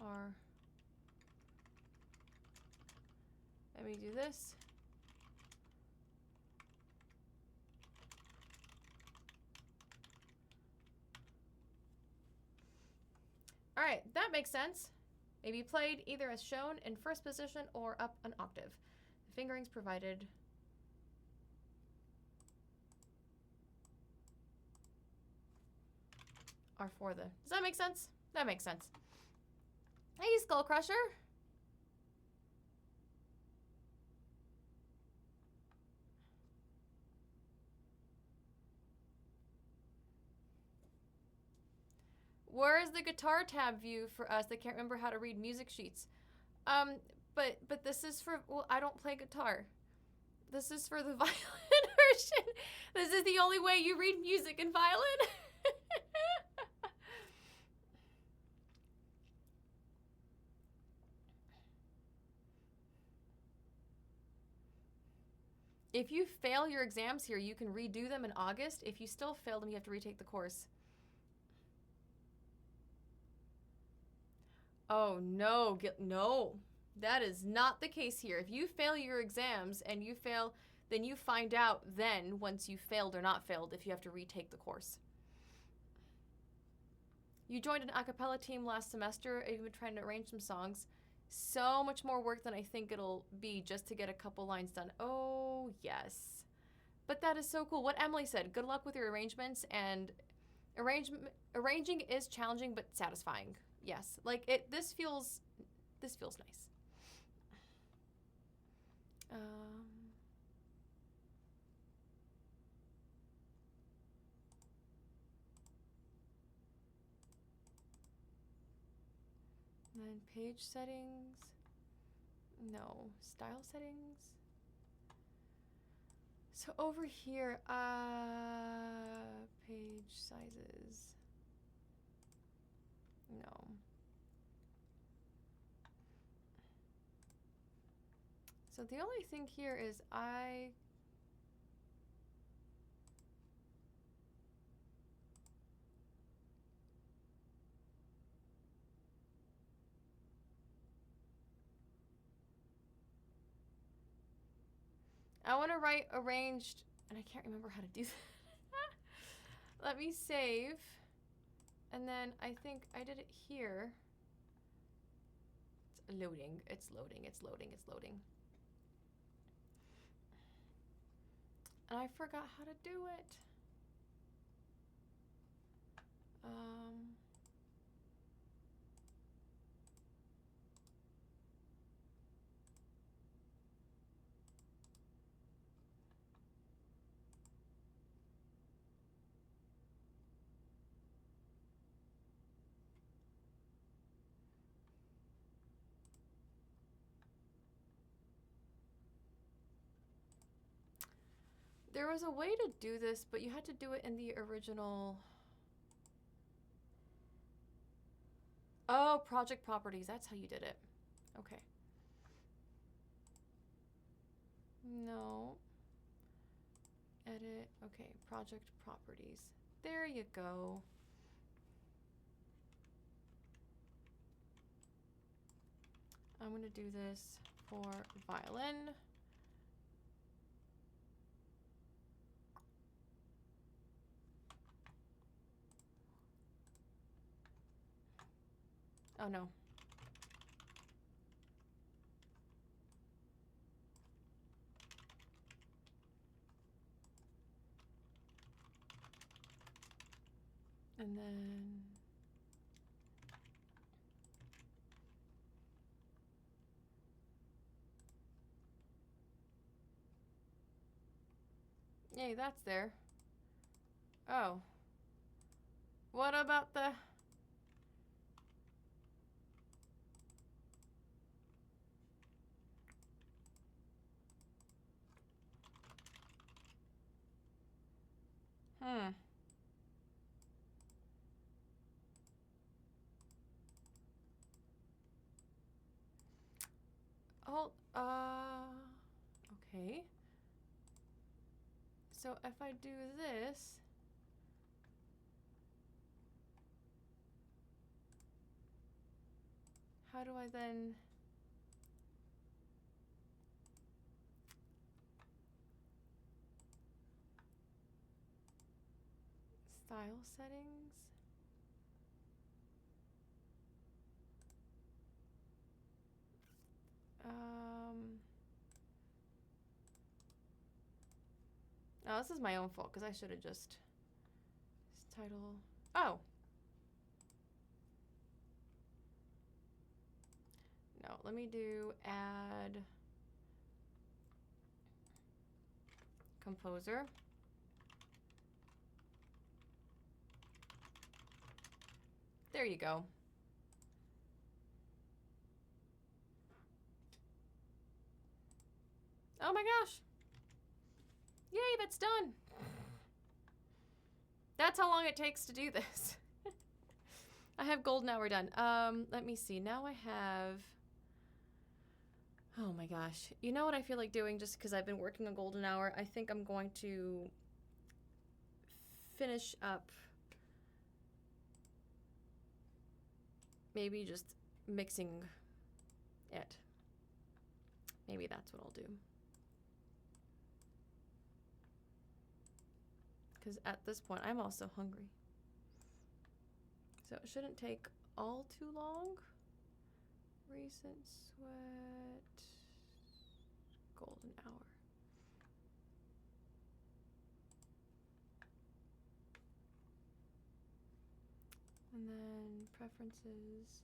are, let me do this. Okay, that makes sense. May be played either as shown in first position or up an octave. The fingerings provided are for the... Does that make sense? That makes sense. Hey, Skull Crusher. Where is the guitar tab view for us that can't remember how to read music sheets? But this is for... Well, I don't play guitar. This is for the violin version. This is the only way you read music in violin. If you fail your exams here, you can redo them in August. If you still fail them, you have to retake the course. Oh, no. No. That is not the case here. If you fail your exams and you fail, then you find out then, once you failed or not failed, if you have to retake the course. You joined an a cappella team last semester. I've been trying to arrange some songs. So much more work than I think it'll be just to get a couple lines done. Oh, yes. But that is so cool. What Emily said, good luck with your arrangements, and arranging is challenging but satisfying. Yes. Like this feels nice. Then page settings. No. Style settings. So over here, page sizes. No. So the only thing here is I want to write arranged, and I can't remember how to do that. Let me save. And then I think I did it here. It's loading. It's loading. It's loading. It's loading. And I forgot how to do it. There was a way to do this, but you had to do it in the original. Oh, project properties. That's how you did it. Okay. No. Edit. Okay, project properties. There you go. I'm going to do this for violin. Oh no. And then yay, that's there. Oh. What about the... Hold, okay. So if I do this, how do I then... Style settings? Oh, this is my own fault because I should have just title. Oh. No, let me do add composer. There you go. Oh my gosh. Yay, that's done. That's how long it takes to do this. I have gold, now we're done. Let me see. Now I have... Oh my gosh. You know what I feel like doing just because I've been working a golden hour? I think I'm going to finish up maybe just mixing it. Maybe that's what I'll do. Because at this point, I'm also hungry. So it shouldn't take all too long. Recent sweat, golden hour. And then preferences.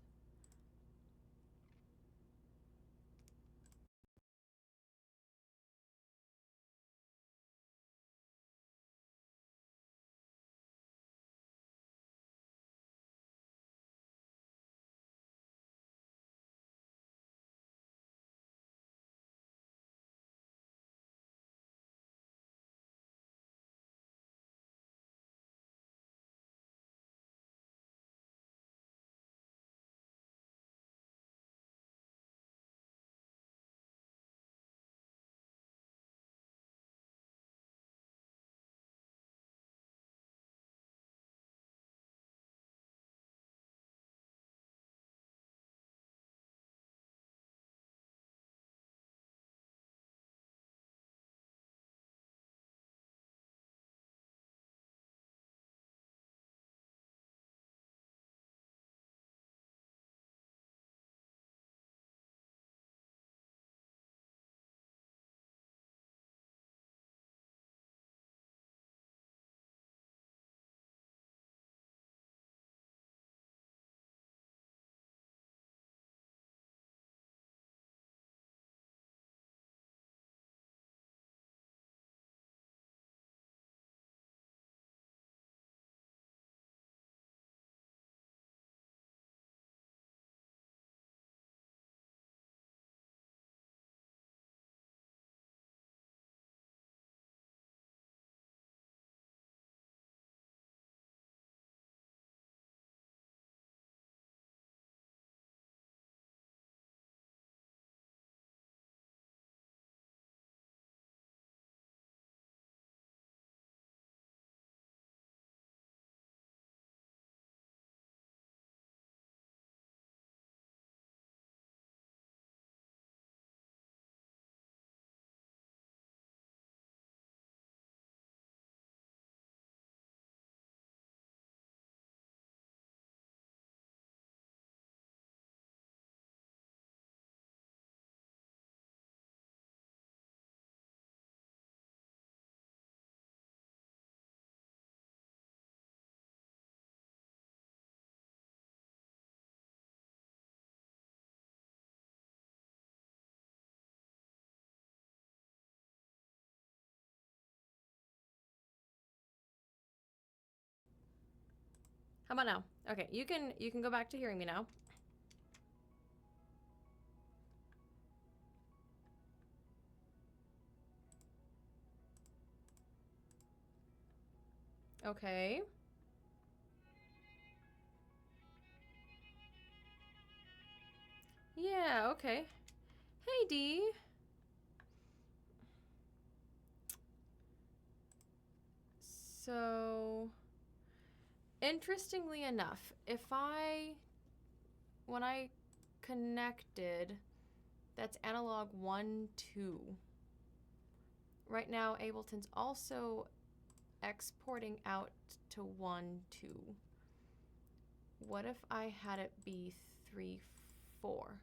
How about now? Okay, you can go back to hearing me now. Okay. Yeah, okay. Hey, Dee. So, interestingly enough, when I connected, that's analog 1, 2. Right now, Ableton's also exporting out to 1, 2. What if I had it be 3, 4?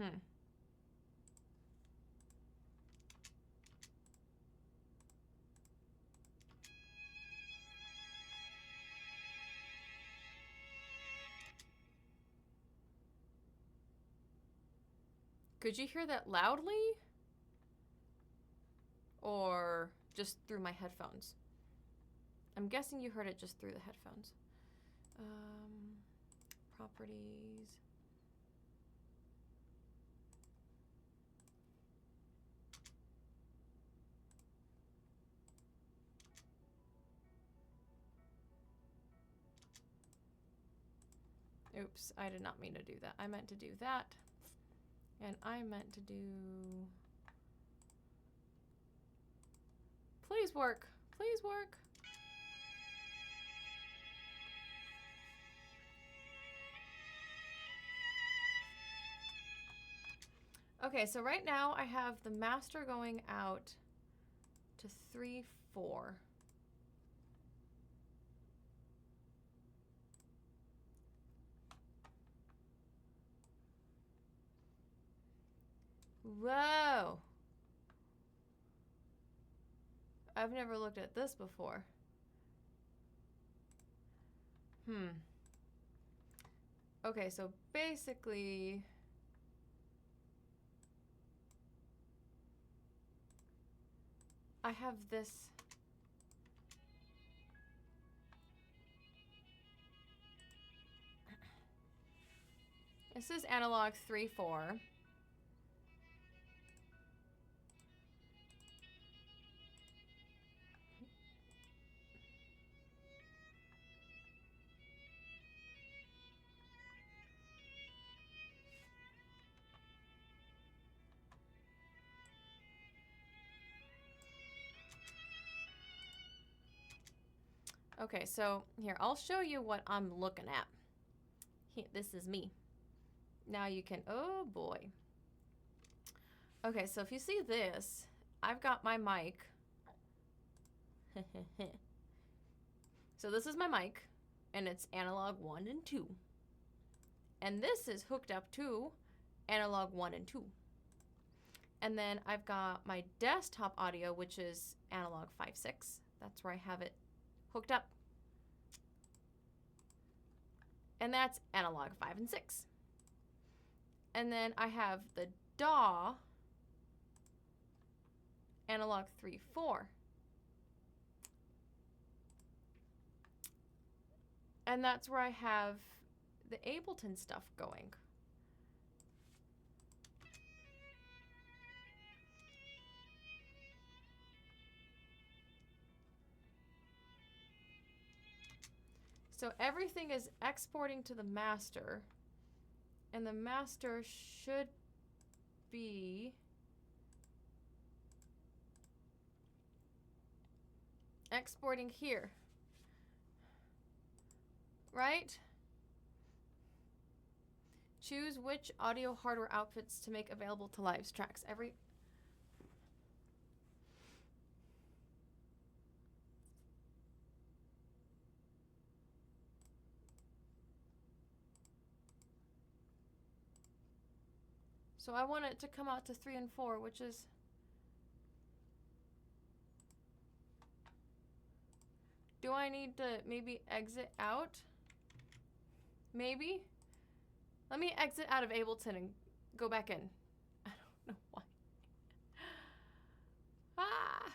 Hmm. Could you hear that loudly? Or just through my headphones? I'm guessing you heard it just through the headphones. Properties. Oops, I did not mean to do that. I meant to do that. And I meant to do... Please work. Please work. Okay, so right now I have the master going out to 3, 4. Whoa! I've never looked at this before. Okay, so basically... I have this... This is analog 3, 4. Okay, so here, I'll show you what I'm looking at. Here, this is me. Now you can, oh boy. Okay, so if you see this, I've got my mic. So this is my mic, and it's analog 1 and 2. And this is hooked up to analog 1 and 2. And then I've got my desktop audio, which is analog 5, 6. That's where I have it hooked up. And that's analog 5 and 6. And then I have the DAW, analog 3, 4. And that's where I have the Ableton stuff going. So everything is exporting to the master, and the master should be exporting here, right? Choose which audio hardware outputs to make available to live tracks. So I want it to come out to 3 and 4, which is... Do I need to maybe exit out? Maybe? Let me exit out of Ableton and go back in. I don't know why. Ah!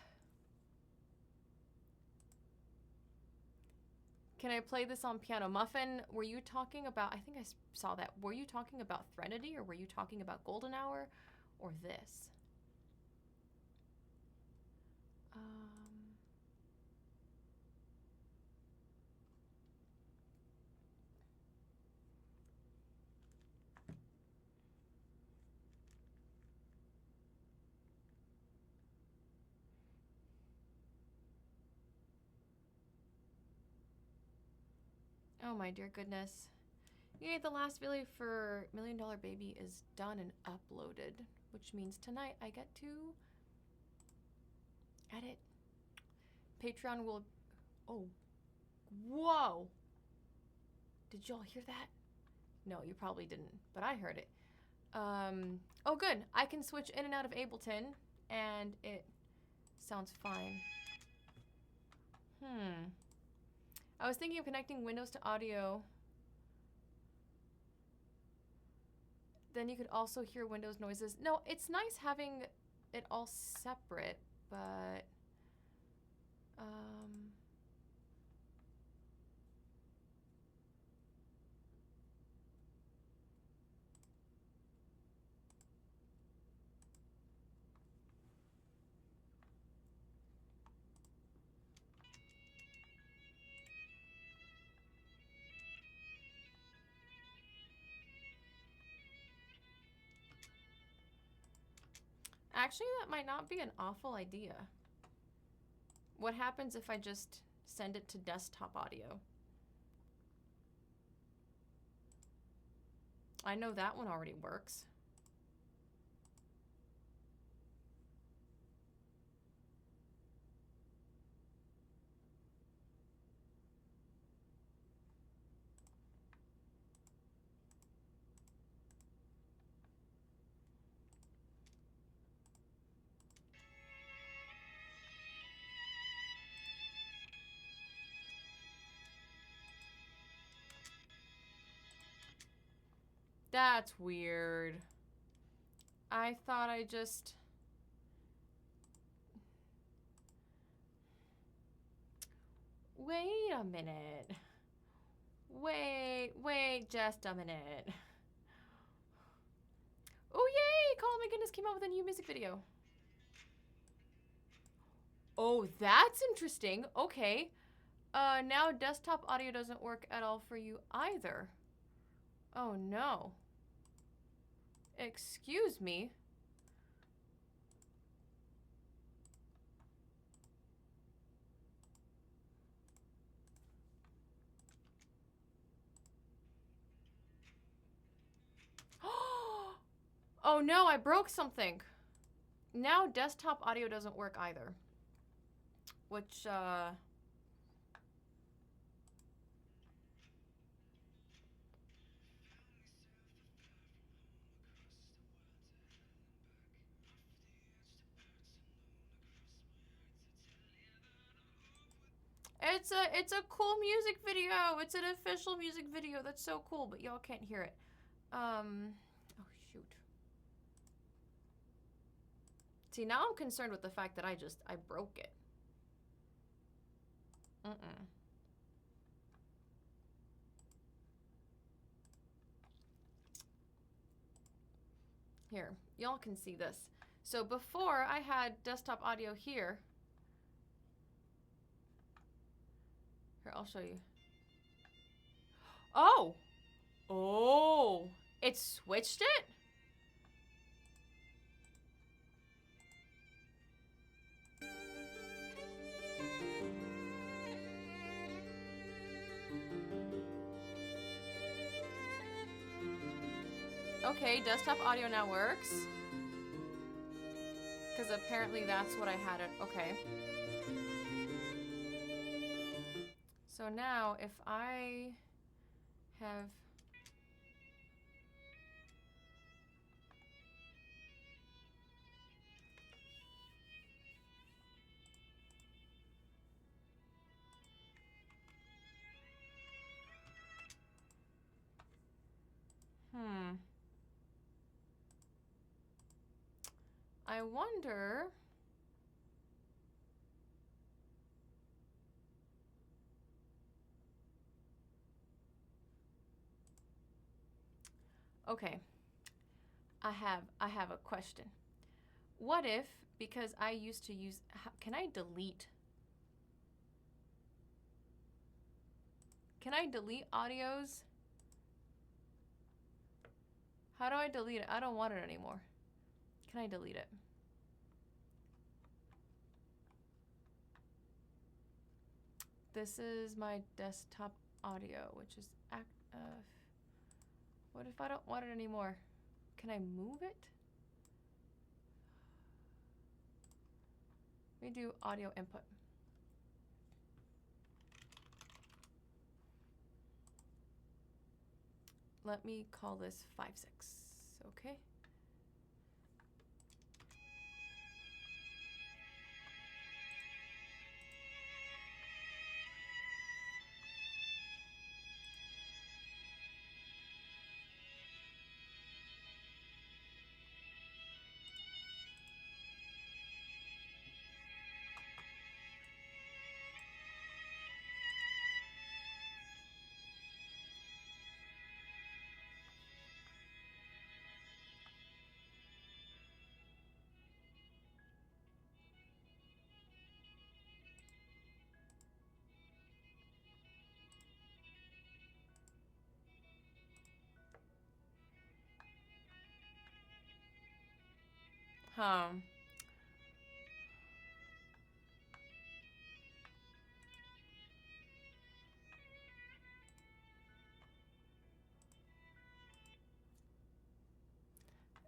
Can I play this on piano? Muffin, were you talking about, I think I saw that. Were you talking about Threnody, or were you talking about Golden Hour, or this? Oh my dear goodness. Yay, the last video for $1 Million Baby is done and uploaded, which means tonight I get to edit. Patreon will... Oh. Whoa! Did y'all hear that? No, you probably didn't, but I heard it. Oh good, I can switch in and out of Ableton and it sounds fine. I was thinking of connecting Windows to audio. Then you could also hear Windows noises. No, it's nice having it all separate, but actually, that might not be an awful idea. What happens if I just send it to desktop audio? I know that one already works. That's weird. I thought I just... Wait a minute. Wait just a minute. Oh yay! Call Me Goodness came out with a new music video. Oh, that's interesting. Okay. Now desktop audio doesn't work at all for you either. Oh no. Excuse me. Oh no, I broke something. Now desktop audio doesn't work either. Which, it's a cool music video. It's an official music video. That's so cool, but y'all can't hear it. Oh shoot. See, now I'm concerned with the fact that I broke it. Here, y'all can see this. So before I had desktop audio here. Here, I'll show you. Oh! Oh! It switched it? Okay, desktop audio now works. Because apparently that's what I had it. Okay. So now if I have... I wonder... Okay. I have a question. What if, because I used to use... Can I delete... Can I delete audios? How do I delete it? I don't want it anymore. Can I delete it? This is my desktop audio, which is what if I don't want it anymore? Can I move it? Let me do audio input. Let me call this 5.6. Okay. Huh.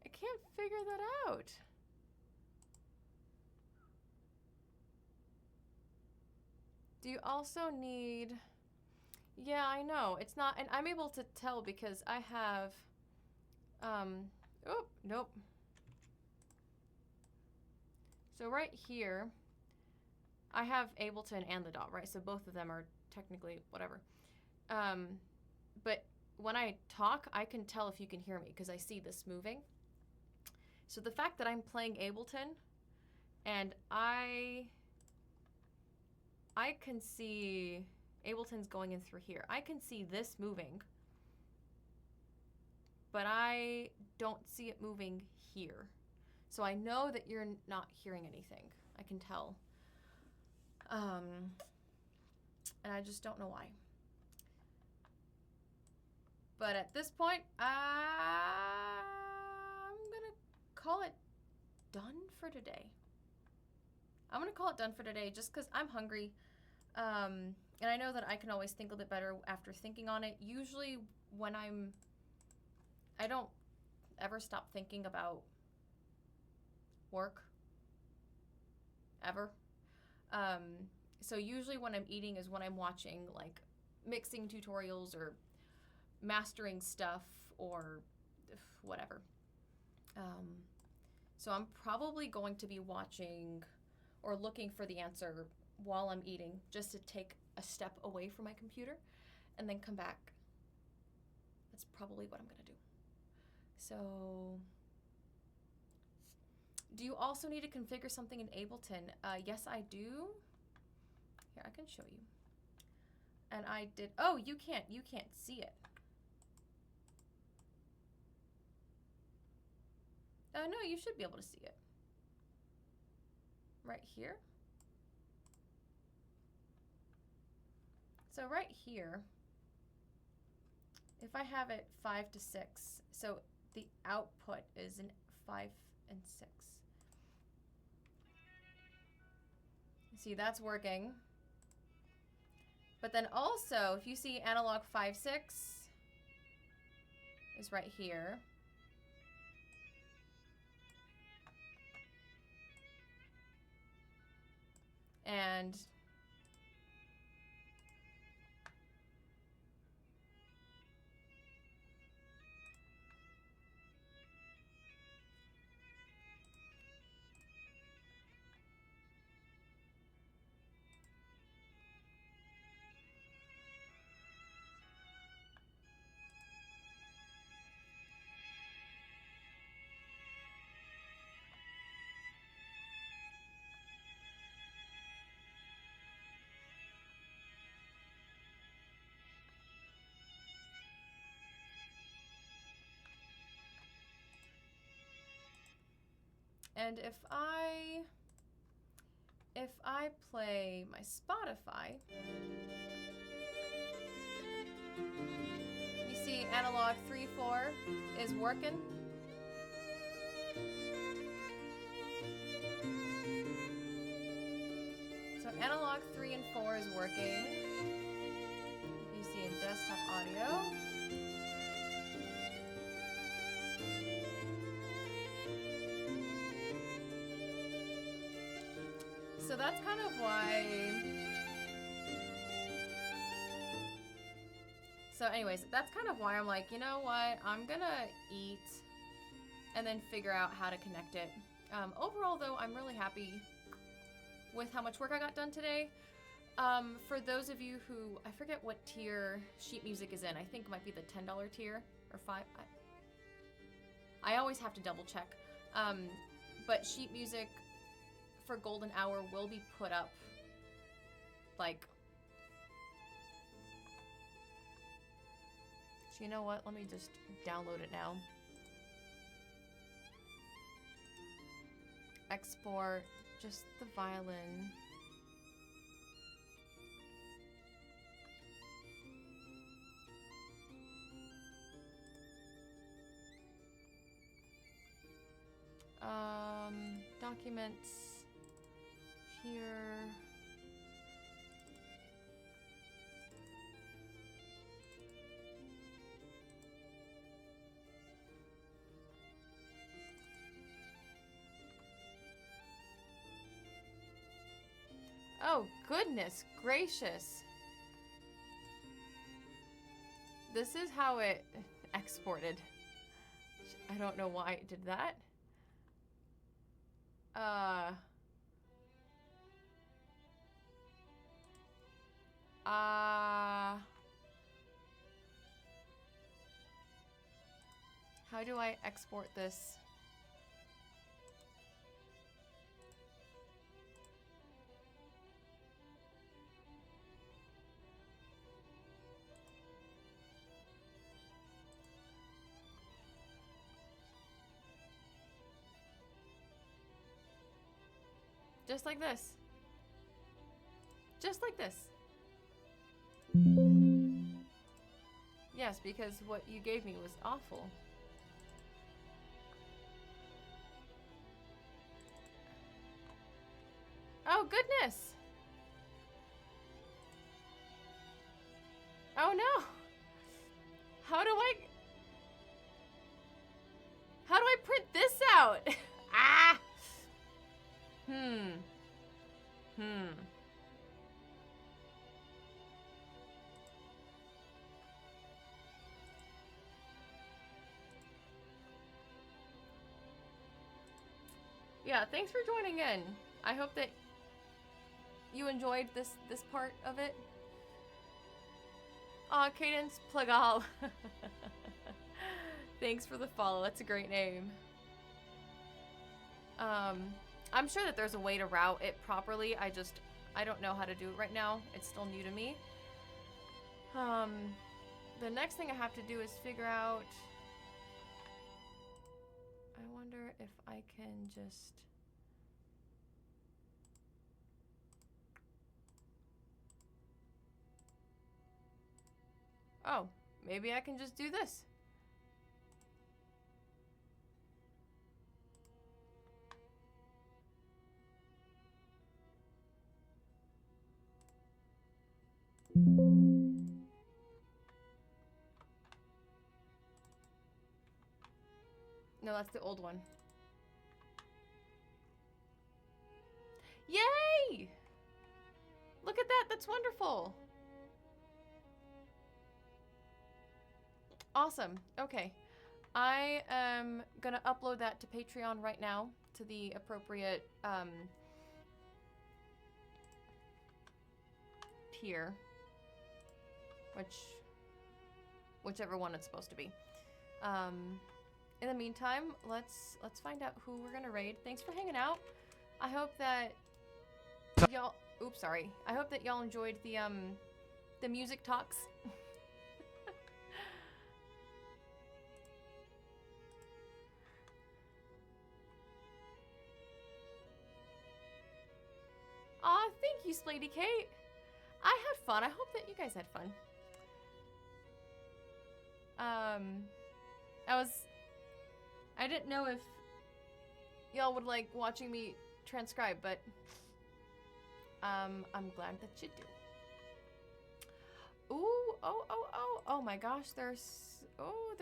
I can't figure that out. Do you also need... Yeah, I know. It's not... And I'm able to tell because I have... Oh, nope. So right here, I have Ableton and the DAW, right? So both of them are technically whatever. But when I talk, I can tell if you can hear me because I see this moving. So the fact that I'm playing Ableton and I can see Ableton's going in through here. I can see this moving, but I don't see it moving here. So I know that you're not hearing anything. I can tell. And I just don't know why. But at this point, I'm gonna call it done for today. I'm gonna call it done for today just because I'm hungry. And I know that I can always think a bit better after thinking on it. Usually when I don't ever stop thinking about work. Ever. So usually when I'm eating is when I'm watching like mixing tutorials or mastering stuff or whatever. So I'm probably going to be watching or looking for the answer while I'm eating just to take a step away from my computer and then come back. That's probably what I'm gonna do. So, do you also need to configure something in Ableton? Yes, I do. Here, I can show you. And I did, oh, you can't see it. No, you should be able to see it. Right here. So right here, if I have it 5 to 6, so the output is in 5 and 6. See, that's working. But then also, if you see analog 5, 6 is right here. And and if I play my Spotify, you see analog 3, 4 is working. So analog 3 and 4 is working. You see in desktop audio. So that's kind of why. So anyways, that's kind of why I'm like, you know what? I'm gonna eat and then figure out how to connect it. Overall, though, I'm really happy with how much work I got done today. For those of you who, I forget what tier sheet music is in. I think it might be the $10 tier or $5. I always have to double check. But sheet music for Golden Hour will be put up, like, so you know what? Let me just download it now. Export just the violin. Documents here. Oh, goodness gracious. This is how it exported. I don't know why it did that. How do I export this? Just like this. Just like this. Yes, because what you gave me was awful. Oh, goodness. Oh, no. How do I print this out? Ah! Yeah, thanks for joining in. I hope that you enjoyed this part of it. Aw, Cadence Plagal. Thanks for the follow. That's a great name. I'm sure that there's a way to route it properly. I don't know how to do it right now. It's still new to me. The next thing I have to do is figure out... I wonder if I can just... Oh, maybe I can just do this. No, that's the old one. Yay! Look at that, that's wonderful. Awesome, okay. I am gonna upload that to Patreon right now to the appropriate tier. Whichever one it's supposed to be. In the meantime, let's find out who we're gonna raid. Thanks for hanging out. I hope that y'all. Oops, sorry. I hope that y'all enjoyed the music talks. Aw, thank you, Splady Kate. I had fun. I hope that you guys had fun. I didn't know if y'all would like watching me transcribe, but I'm glad that you do. Ooh, oh my gosh, there's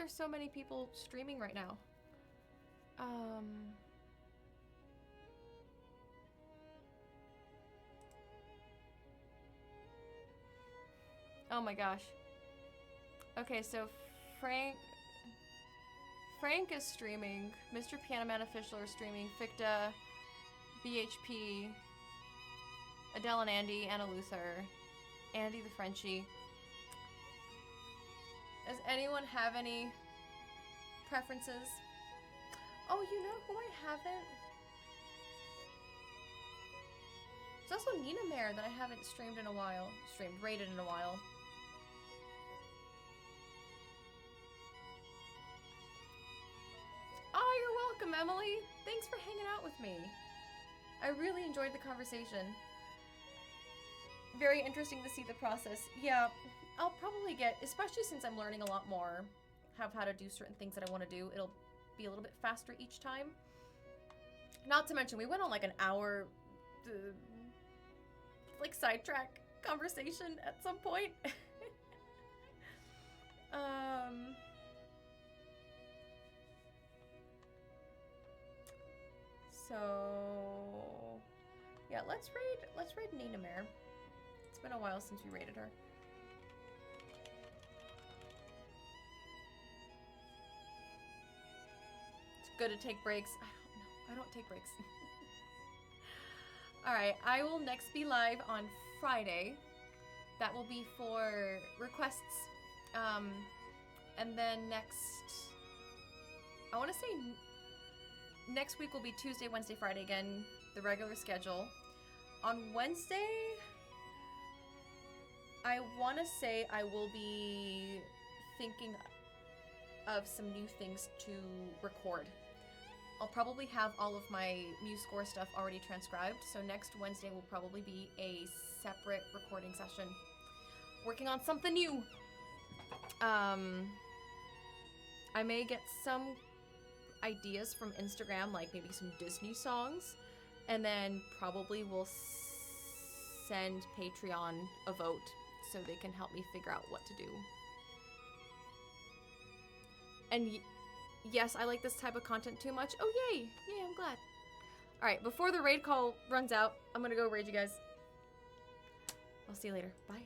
so many people streaming right now. Oh my gosh. Okay, so Frank Frank is streaming. Mr. Piano Man Official are streaming. Ficta, BHP, Adele and Andy, Anna Luther, Andy the Frenchie. Does anyone have any preferences? Oh, you know who I haven't? There's also Nina Mare that I haven't streamed in a while. Rated in a while. Oh, you're welcome, Emily. Thanks for hanging out with me. I really enjoyed the conversation. Very interesting to see the process. Yeah, I'll probably get, especially since I'm learning a lot more, how to do certain things that I want to do. It'll be a little bit faster each time. Not to mention, we went on like an hour, like sidetrack conversation at some point. So yeah, let's raid Nina Mare. It's been a while since we raided her. It's good to take breaks. I don't take breaks. Alright, I will next be live on Friday. That will be for requests. And then I want to say next week will be Tuesday, Wednesday, Friday again, the regular schedule. On Wednesday, I want to say I will be thinking of some new things to record. I'll probably have all of my MuseScore stuff already transcribed, so next Wednesday will probably be a separate recording session. Working on something new. I may get some ideas from Instagram, like maybe some Disney songs, and then probably we'll send Patreon a vote so they can help me figure out what to do. And yes, I like this type of content too much. Oh, yay! Yay, I'm glad. Alright, before the raid call runs out, I'm gonna go raid you guys. I'll see you later. Bye.